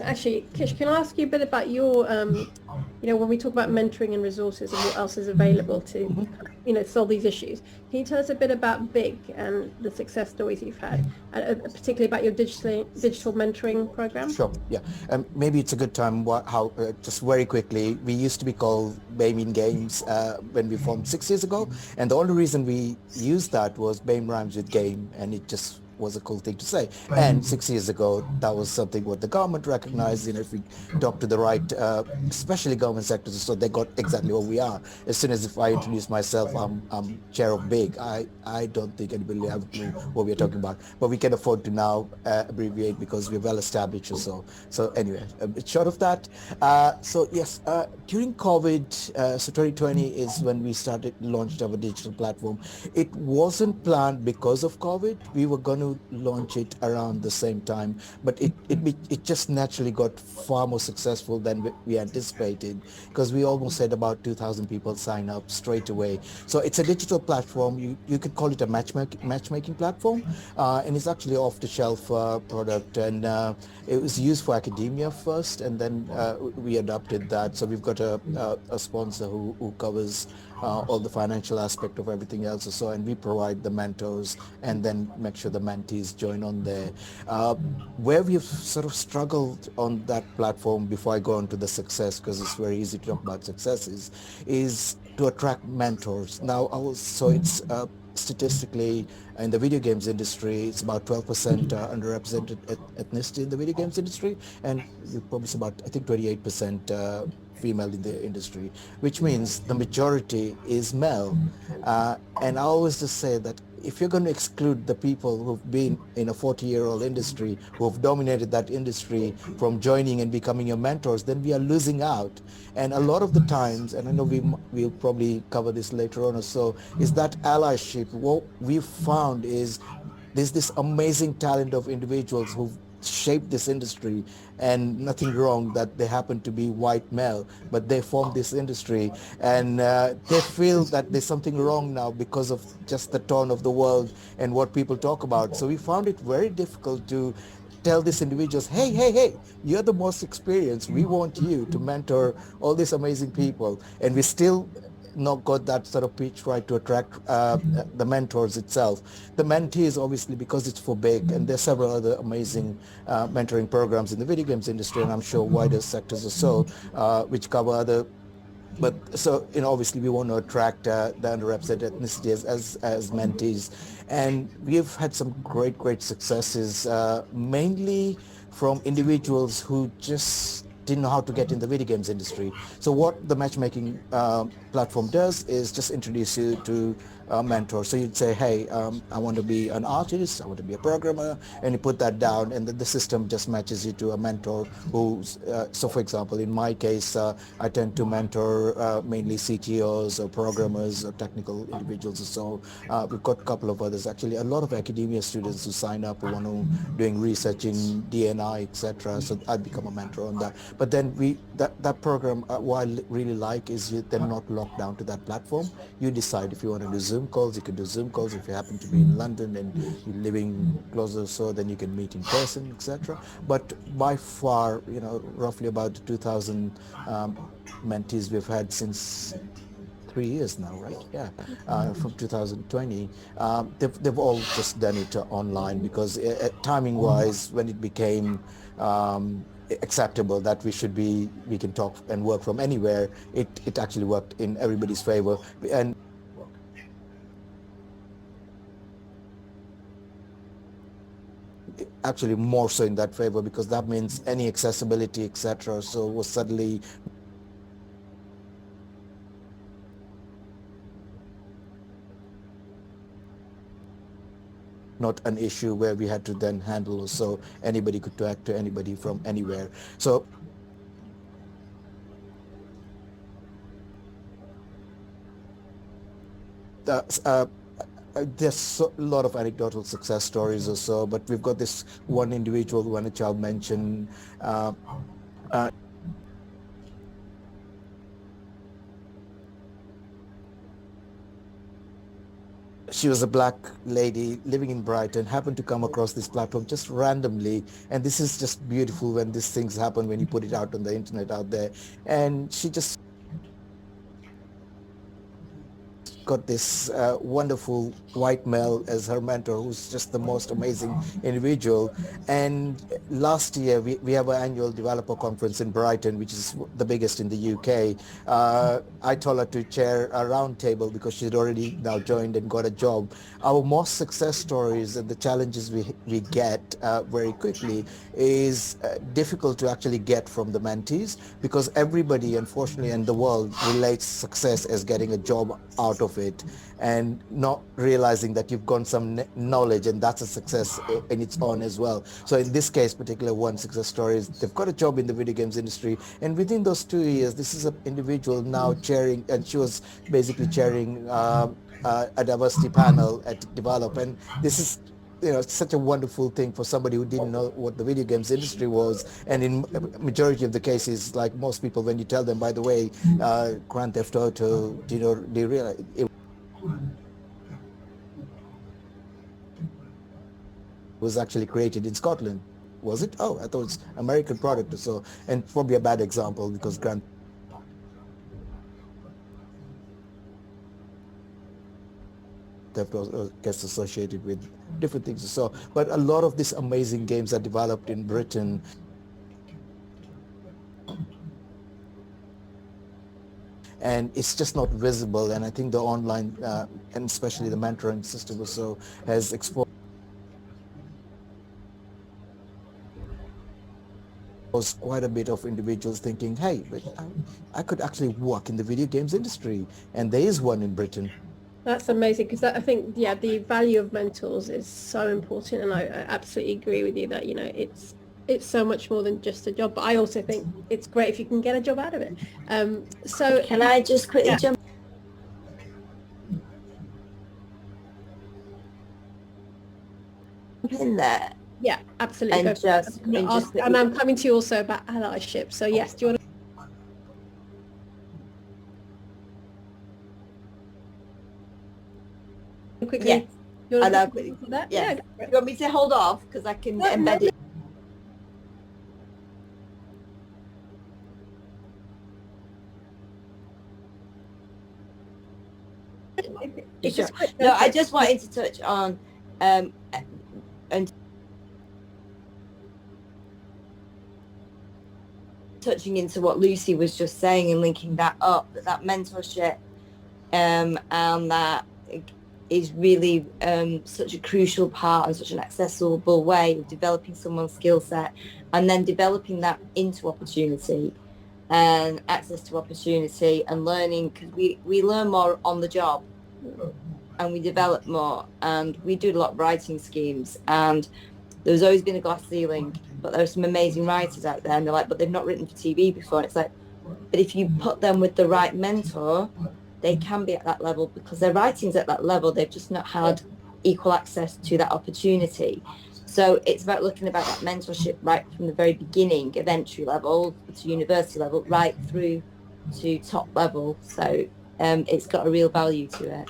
Actually, Kish, can I ask you a bit about your, when we talk about mentoring and resources and what else is available to, solve these issues, can you tell us a bit about BIG and the success stories you've had, particularly about your digital mentoring program? Sure, yeah. Maybe it's a good time, just very quickly, we used to be called BAME Games when we formed 6 years ago, and the only reason we used that was BAME rhymes with game, and it just was a cool thing to say. And 6 years ago, that was something what the government recognized. If we talk to the right, especially government sectors, so they got exactly what we are. As soon as if I introduce myself, I'm chair of BIG. I don't think anybody will have a clue what we're talking about. But we can afford to now abbreviate because we're well established or so. So anyway, a bit short of that. So yes, during COVID, so 2020 is when we launched our digital platform. It wasn't planned because of COVID. We were going to launch it around the same time, but it just naturally got far more successful than we anticipated, because we almost had about 2,000 people sign up straight away. So it's a digital platform. You could call it a matchmaking platform, and it's actually off-the-shelf product, and it was used for academia first, and then we adopted that. So we've got a sponsor who covers all the financial aspect of everything else or so, and we provide the mentors and then make sure the mentees join on there. Where we've sort of struggled on that platform, before I go on to the success, because it's very easy to talk about successes, is to attract mentors. Now, so it's statistically in the video games industry, it's about 12% underrepresented ethnicity in the video games industry, and probably about, I think, 28% female in the industry, which means the majority is male. And I always just say that if you're going to exclude the people who've been in a 40-year-old industry, who've dominated that industry, from joining and becoming your mentors, then we are losing out. And a lot of the times, and I know we'll probably cover this later on or so, is that allyship. What we've found is there's this amazing talent of individuals who've shaped this industry, and nothing wrong that they happen to be white male, but they formed this industry, and they feel that there's something wrong now because of just the tone of the world and what people talk about. So we found it very difficult to tell these individuals, hey, you're the most experienced. We want you to mentor all these amazing people. And we still not got that sort of pitch right to attract the mentors itself. The mentees, obviously, because it's for big, and there's several other amazing mentoring programs in the video games industry, and I'm sure wider sectors or so, which cover other. But so, obviously we want to attract the underrepresented ethnicities as mentees. And we've had some great successes, mainly from individuals who just didn't know how to get in the video games industry. So what the matchmaking platform does is just introduce you to a mentor. So you'd say, hey, I want to be an artist, I want to be a programmer, and you put that down, and then the system just matches you to a mentor who's, so for example, in my case, I tend to mentor mainly CTOs or programmers or technical individuals or so. We've got a couple of others, actually, a lot of academia students who sign up, who want to doing research in DNI, etc. So I become a mentor on that. But then that program, what I really like is they're not locked down to that platform. You decide if you want to do Zoom calls, you can do Zoom calls. If you happen to be in London and you're living closer, so then you can meet in person, etc. But by far, roughly about 2,000 mentees we've had since 3 years now, right? Yeah, from 2020. They've all just done it online because timing-wise, when it became acceptable that we can talk and work from anywhere, it actually worked in everybody's favor. actually more so in that favor, because that means any accessibility, etc. So was suddenly not an issue where we had to then handle, so anybody could talk to anybody from anywhere. So there's a lot of anecdotal success stories or so, but we've got this one individual, one child mentioned. She was a black lady living in Brighton, happened to come across this platform just randomly. And this is just beautiful when these things happen, when you put it out on the internet out there. And she just got this wonderful white male as her mentor, who's just the most amazing individual. And last year, we have an annual developer conference in Brighton, which is the biggest in the UK. I told her to chair a round table because she'd already now joined and got a job. Our most success stories and the challenges we get very quickly is difficult to actually get from the mentees, because everybody, unfortunately, in the world relates success as getting a job out of it, and not realizing that you've got some knowledge, and that's a success in its own as well. So in this case, particular one success story is they've got a job in the video games industry, and within those 2 years, this is an individual now chairing, and she was basically chairing a diversity panel at Develop, and this is such a wonderful thing for somebody who didn't know what the video games industry was. And in majority of the cases, like most people, when you tell them, by the way, Grand Theft Auto, do you realize it was actually created in Scotland? Was it? Oh, I thought it's American product or so. And probably a bad example, because Grand Theft Auto gets associated with different things or so. But a lot of these amazing games are developed in Britain. And it's just not visible. And I think the online, and especially the mentoring system or so, has exposed quite a bit of individuals thinking, hey, but I could actually work in the video games industry. And there is one in Britain. That's amazing, because I think, the value of mentors is so important, and I absolutely agree with you that, it's so much more than just a job. But I also think it's great if you can get a job out of it. So can I just quickly jump in there? Yeah, absolutely. And I'm coming to you also about allyship. So yes, do you want to? Quickly, yeah. You want to quickly for that? Yeah. You want me to hold off because I can embed it? Sure. No, I just wanted to touch on and touching into what Lucy was just saying and linking that up, that mentorship and that is really such a crucial part and such an accessible way of developing someone's skill set, and then developing that into opportunity and access to opportunity and learning, because we learn more on the job and we develop more, and we do a lot of writing schemes, and there's always been a glass ceiling, but there are some amazing writers out there, and they're like, but they've not written for TV before. And it's like, but if you put them with the right mentor, they can be at that level, because their writing's at that level. They've just not had equal access to that opportunity. So it's about looking about that mentorship right from the very beginning of entry level to university level, right through to top level. So it's got a real value to it.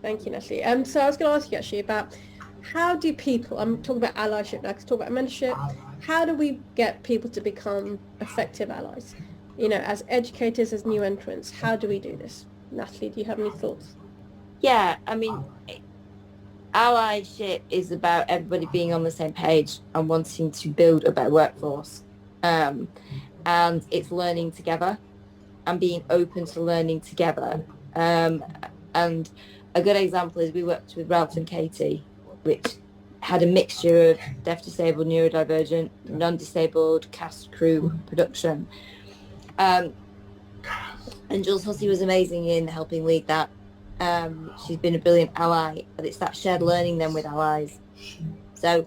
Thank you, Natalie. So I was going to ask you actually about how do people, I'm talking about allyship now, because talk about mentorship, how do we get people to become effective allies? As educators, as new entrants, how do we do this? Natalie, do you have any thoughts? Yeah, I mean, allyship is about everybody being on the same page and wanting to build a better workforce. And it's learning together and being open to learning together. And a good example is we worked with Ralph and Katie, which had a mixture of deaf, disabled, neurodivergent, non-disabled cast, crew, production. And Jules Hussey was amazing in helping lead that. She's been a brilliant ally, but it's that shared learning then with allies. So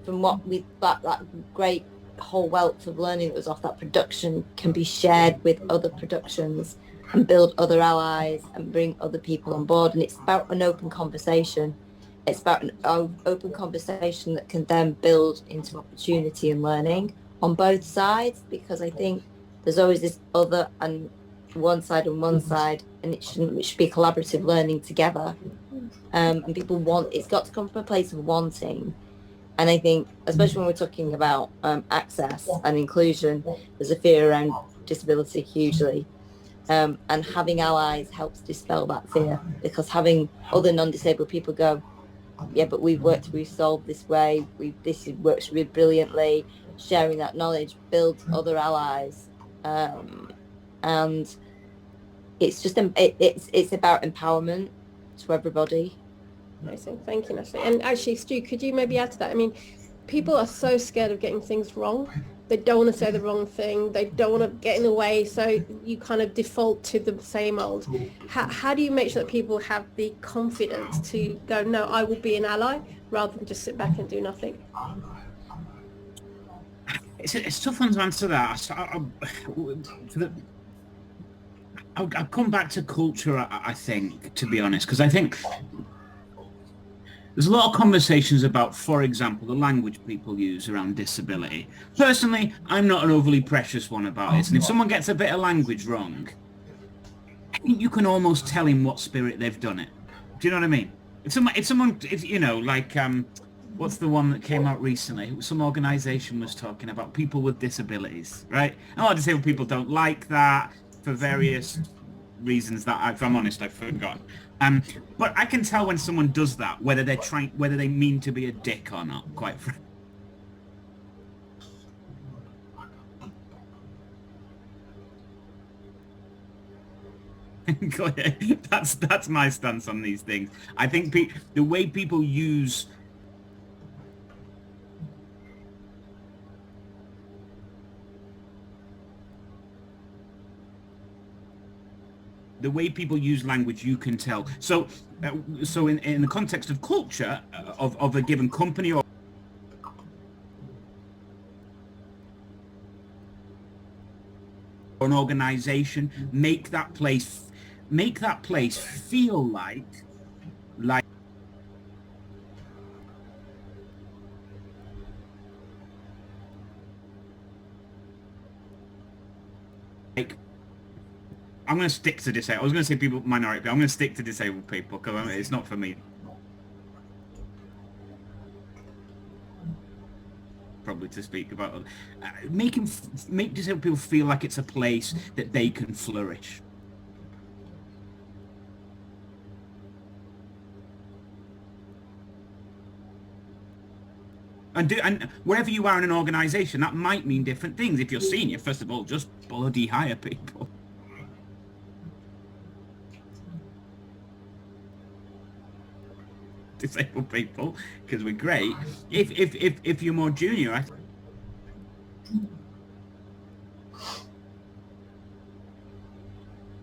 from what we that great whole wealth of learning that was off that production can be shared with other productions and build other allies and bring other people on board. And it's about an open conversation. It's about an open conversation that can then build into opportunity and learning on both sides, because I think there's always this other and one side, and it should be collaborative learning together. And people it's got to come from a place of wanting. And I think, especially when we're talking about access and inclusion, there's a fear around disability hugely. And having allies helps dispel that fear, because having other non-disabled people go, yeah, but we've solved this way, this works really brilliantly, sharing that knowledge builds other allies. And it's just it's about empowerment to everybody. Amazing, thank you, Natalie. And actually, Stu, could you maybe add to that? I mean, people are so scared of getting things wrong. They don't want to say the wrong thing. They don't want to get in the way. So you kind of default to the same old. How do you make sure that people have the confidence to go, no, I will be an ally, rather than just sit back and do nothing? It's a tough one to answer that. I'll come back to culture, I think, to be honest, because I think there's a lot of conversations about, for example, the language people use around disability. Personally, I'm not an overly precious one about it. And if someone gets a bit of language wrong, I think you can almost tell in what spirit they've done it. Do you know what I mean? If someone, you know, like, what's the one that came out recently? Some organisation was talking about people with disabilities, right? And a lot of disabled people don't like that for various reasons that, if I'm honest, I've forgotten. But I can tell when someone does that, whether they mean to be a dick or not, quite frankly. That's my stance on these things. I think the way people use language, you can tell. So in the context of culture of a given company or an organization, make that place feel like I'm going to stick to disabled. I was going to say people, minority, but I'm going to stick to disabled people because it's not for me. Probably to speak about make disabled people feel like it's a place that they can flourish. And wherever you are in an organisation, that might mean different things. If you're senior, first of all, just bloody hire people. Disabled people, because we're great. If you're more junior, I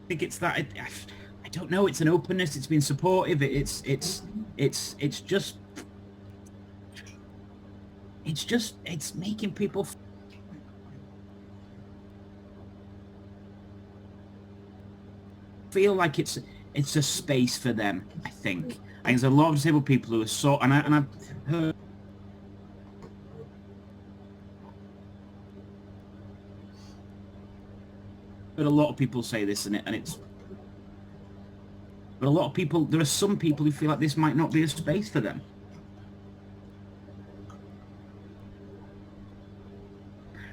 think it's that. I don't know. It's an openness. It's been supportive. It's making people feel like it's a space for them. I think there's a lot of disabled people who are and I've heard a lot of people say this, but a lot of people, there are some people who feel like this might not be a space for them.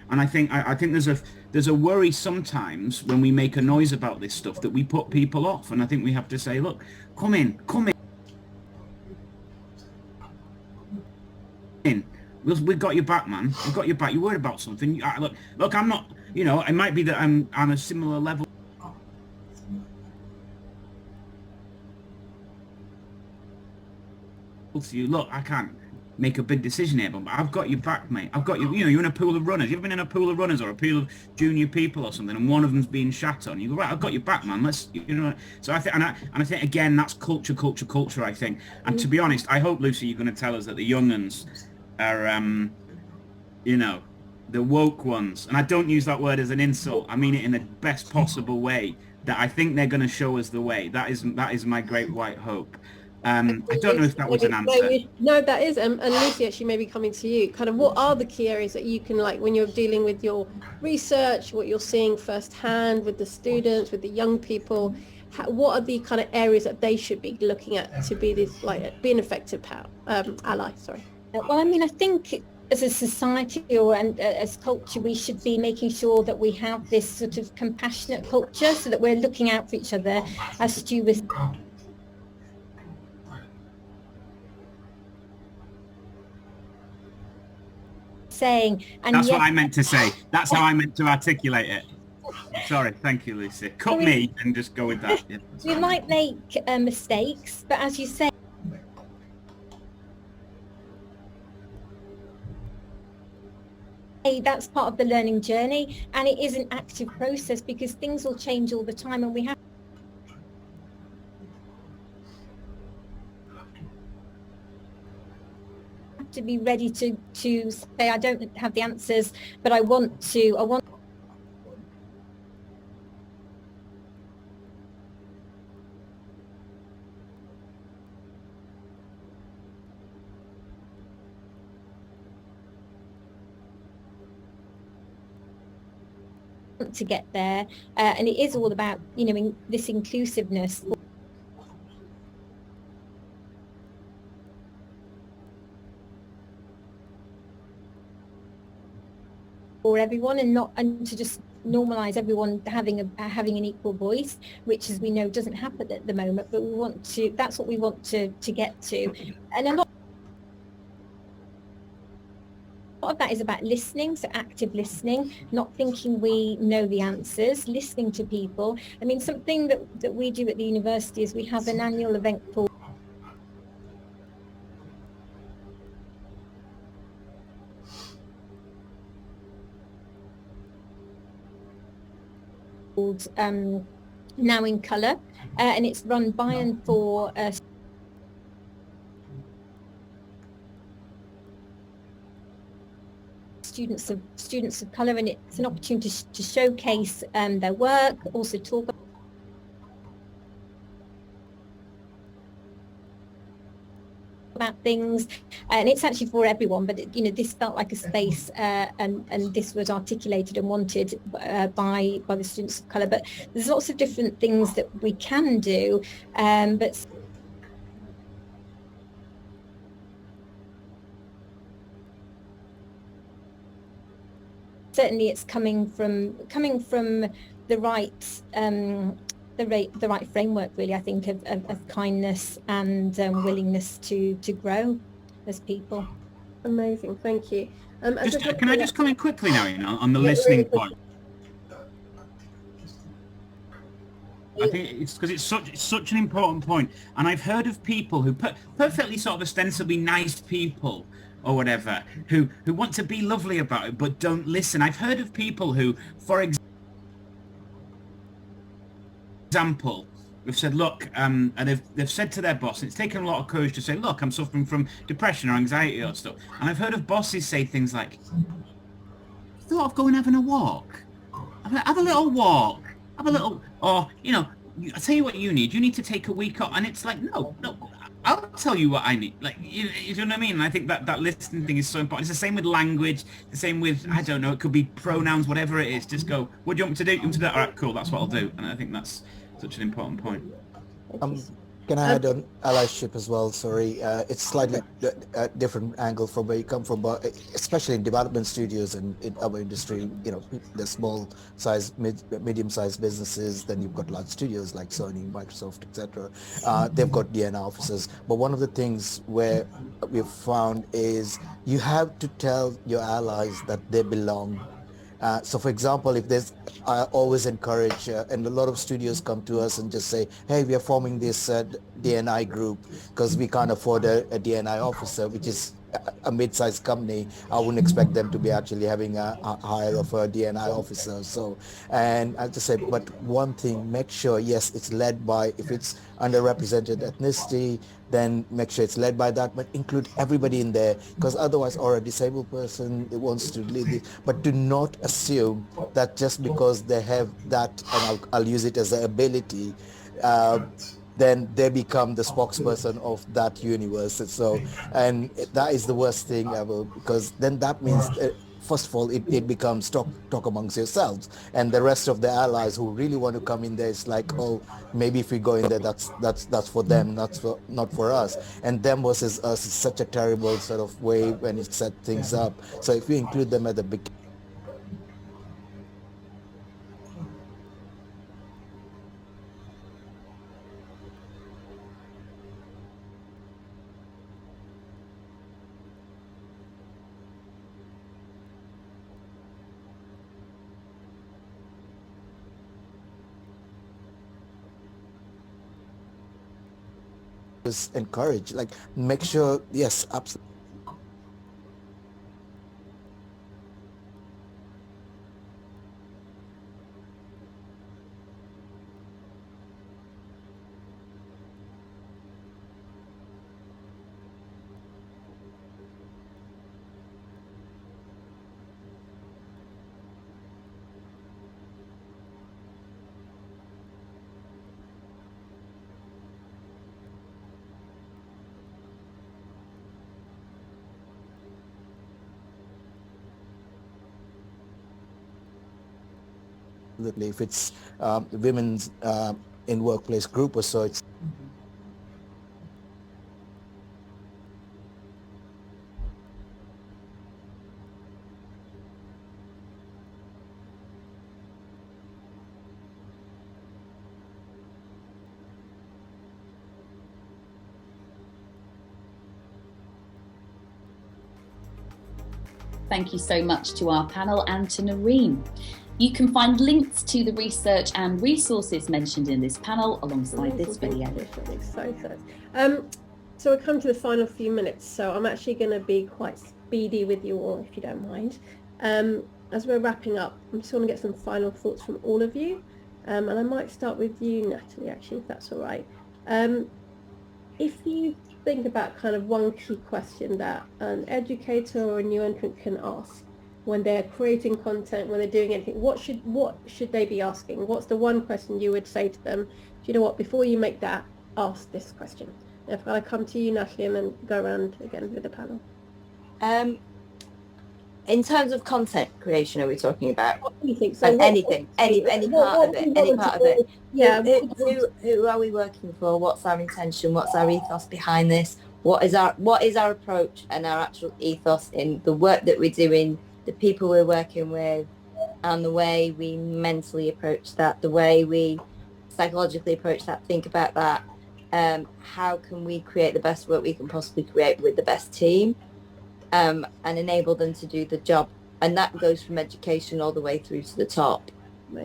And I think there's a worry sometimes when we make a noise about this stuff that we put people off, and I think we have to say, look, come in. We've got your back, man. We've got your back. You're worried about something. Look, I'm not. You know, it might be that I'm on a similar level to you. Look, I can't. make a big decision here, but I've got your back, mate. I've got you. You know, you're in a pool of runners. You've been in a pool of runners or a pool of junior people or something, and one of them's being shat on. You go, right, I've got your back, man. Let's, you know. So I think, and I think again, that's culture. I think, and to be honest, I hope, Lucy, you're going to tell us that the young uns are, you know, the woke ones, and I don't use that word as an insult. I mean it in the best possible way. That I think they're going to show us the way. That is my great white hope. I don't know if that was an answer. No, that is. And Lucy, actually, maybe coming to you, kind of what are the key areas that you can, like, when you're dealing with your research, what you're seeing firsthand with the students, with the young people, what are the kind of areas that they should be looking at to be this, like, be an effective ally? Sorry. Well, I mean, I think as a society and as culture, we should be making sure that we have this sort of compassionate culture, so that we're looking out for each other, as Stu was saying. And that's what I meant to say. That's how I meant to articulate it. Sorry, thank you, Lucy. Cut me and just go with that. Yeah. We might make mistakes, but as you say, that's part of the learning journey, and it is an active process because things will change all the time, and we have to be ready to say, I don't have the answers, but I want to get there, and it is all about, you know, this inclusiveness for everyone, and to just normalize everyone having an equal voice, which, as we know, doesn't happen at the moment, but we want to, that's what we want to get to. And a lot of that is about listening, so active listening, not thinking we know the answers, listening to people. I mean, something that we do at the university is we have an annual event called Now in Colour, and it's run by and for students of colour, and it's an opportunity to showcase their work, also talk about things, and it's actually for everyone, but you know, this felt like a space, and this was articulated and wanted by the students of colour. But there's lots of different things that we can do, but certainly it's coming from the right the right framework, really, I think, of kindness and willingness to grow as people. Amazing, thank you. Can I just come in quickly now, you know, on the listening point? I think it's because it's such an important point, and I've heard of people who perfectly sort of ostensibly nice people or whatever, who want to be lovely about it but don't listen. I've heard of people who, for example, have said, look, and they've said to their boss, and it's taken a lot of courage to say, look, I'm suffering from depression or anxiety or stuff. And I've heard of bosses say things like, thought of going having a walk, have a little walk, have a little, or, you know, I'll tell you what you need to take a week off. And it's like, no, I'll tell you what I need. Like, you know what I mean? And I think that listening thing is so important. It's the same with language, the same with, I don't know, it could be pronouns, whatever it is. Just go, what do you want me to do? You want me to do that? All right, cool, that's what I'll do. And I think that's such an important point. Can I add on allyship as well? Sorry, it's slightly a different angle from where you come from, but especially in development studios and in our industry, you know, the small size, medium-sized businesses, then you've got large studios like Sony, Microsoft, etc. They've got DNA offices. But one of the things where we've found is you have to tell your allies that they belong. So for example, if there's, I always encourage, and a lot of studios come to us and just say, hey, we are forming this DNI group because we can't afford a DNI officer, which is a mid-sized company, I wouldn't expect them to be actually having a hire of a DNI officer. So, and I have to say, but one thing, make sure, yes, it's led by, if it's underrepresented ethnicity, then make sure it's led by that, but include everybody in there, because otherwise, or a disabled person that wants to lead it, but do not assume that just because they have that, and I'll use it as an ability, then they become the spokesperson of that universe. So, and that is the worst thing ever, because then that means, first of all, it becomes talk amongst yourselves, and the rest of the allies who really want to come in there, it's like, oh, maybe if we go in there, that's for them, not for us. And them versus us is such a terrible sort of way when it set things up. So if you include them at the beginning, encourage, like, make sure, yes, absolutely. If it's women's in workplace group or so, it's Thank you so much to our panel and to Noreen. You can find links to the research and resources mentioned in this panel alongside this video. So we're coming to the final few minutes, so I'm actually going to be quite speedy with you all, if you don't mind. As we're wrapping up, I'm just going to get some final thoughts from all of you, and I might start with you, Natalie, actually, if that's all right. If you think about kind of one key question that an educator or a new entrant can ask when they're creating content, when they're doing anything, what should they be asking? What's the one question you would say to them? Do you know what, before you make that, ask this question? If I come to you, Natalie, and then go around again with the panel. In terms of content creation, are we talking about? Anything. So any part of it. Yeah. Who are we working for? What's our intention? What's our ethos behind this? What is our approach and our actual ethos in the work that we're doing, the people we're working with, and the way we mentally approach that, the way we psychologically approach that, think about that. How can we create the best work we can possibly create with the best team, and enable them to do the job? And that goes from education all the way through to the top.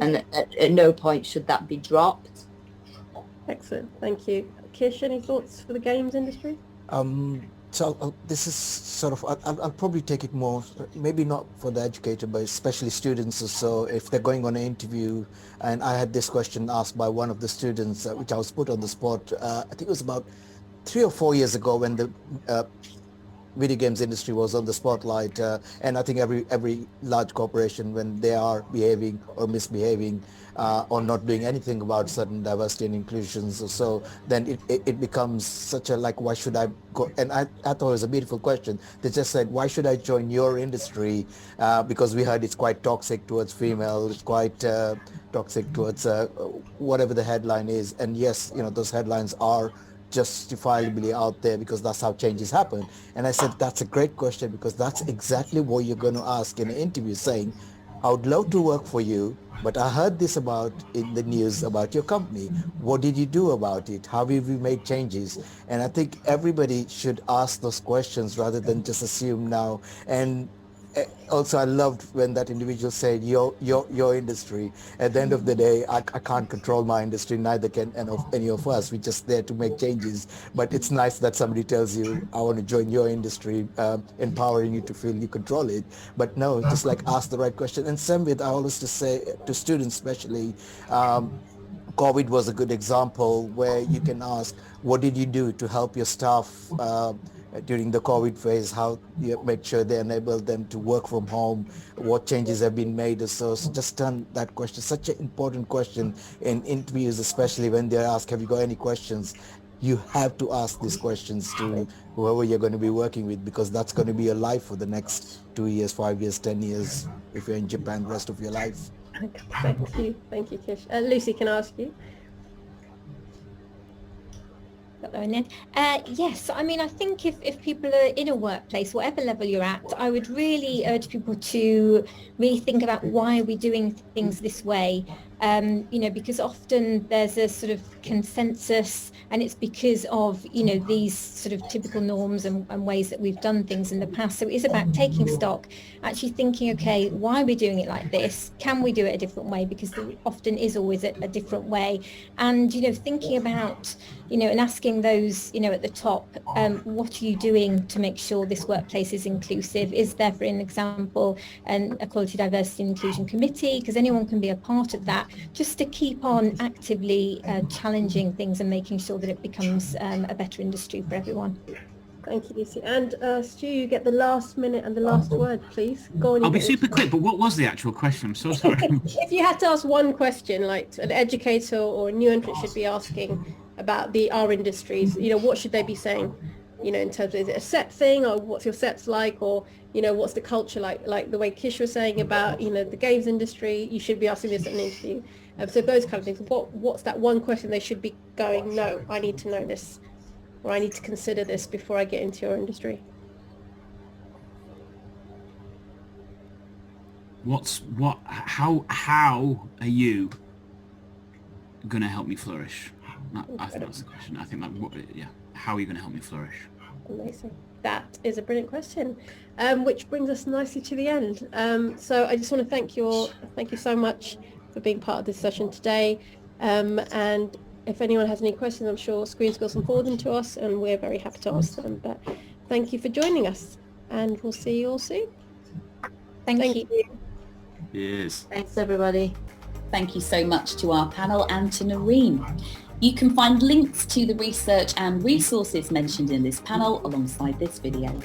And at no point should that be dropped. Excellent, thank you. Kish, any thoughts for the games industry? So this is sort of, I'll probably take it more, maybe not for the educator, but especially students or so, if they're going on an interview. And I had this question asked by one of the students, which I was put on the spot, I think it was about 3 or 4 years ago when the video games industry was on the spotlight, and I think every large corporation, when they are behaving or misbehaving or not doing anything about certain diversity and inclusions or so, then it becomes such a, like, why should I go? And I thought it was a beautiful question. They just said, why should I join your industry? Because we heard it's quite toxic towards female, it's quite toxic towards whatever the headline is. And yes, you know, those headlines are justifiably out there because that's how changes happen. And I said, that's a great question, because that's exactly what you're going to ask in an interview, saying, I would love to work for you, but I heard this about in the news about your company. What did you do about it? How have you made changes? And I think everybody should ask those questions rather than just assume now. And also I loved when that individual said your industry. At the end of the day, I can't control my industry, neither can any of us. We're just there to make changes. But it's nice that somebody tells you, I want to join your industry, empowering you to feel you control it. But no, just like ask the right question. And same with, I always just say to students especially, COVID was a good example where you can ask, what did you do to help your staff during the COVID phase? How you make sure they enable them to work from home? What changes have been made? So just turn that question, such an important question in interviews, especially when they're asked, have you got any questions? You have to ask these questions to whoever you're going to be working with, because that's going to be your life for the next 2 years, 5 years, 10 years, if you're in Japan the rest of your life. Thank you, Kish. Lucy, can I ask you? Yes, I mean, I think if people are in a workplace, whatever level you're at, I would really urge people to really think about why are we doing things this way, because often there's a sort of consensus, and it's because of, these sort of typical norms and ways that we've done things in the past. So it is about taking stock, actually thinking, okay, why are we doing it like this? Can we do it a different way? Because there often is always a different way. And, thinking about, and asking those, at the top, what are you doing to make sure this workplace is inclusive? Is there, for an example, an Equality, Diversity and Inclusion Committee? Because anyone can be a part of that, just to keep on actively challenging things and making sure that it becomes a better industry for everyone. Thank you, Lucy. And Stu, you get the last minute and the last word, please. Go on. I'll be super quick, but what was the actual question? I'm so sorry. If you had to ask one question, like an educator or a new entrant should be asking about our industries, what should they be saying? In terms of, is it a set thing, or what's your sets like, or what's the culture like the way Kish was saying about the games industry? You should be asking this at an interview. So those kind of things. What's that one question they should be going, no, I need to know this, or I need to consider this before I get into your industry? How are you going to help me flourish? I think that's the question. I think how are you going to help me flourish? Amazing. That is a brilliant question, which brings us nicely to the end. So I just want to thank you so much for being part of this session today. And if anyone has any questions, I'm sure ScreenSkills can forward them to us, and we're very happy to answer them. But thank you for joining us, and we'll see you all soon. Thank you. Yes. Thanks, everybody. Thank you so much to our panel and to Noreen. You can find links to the research and resources mentioned in this panel alongside this video.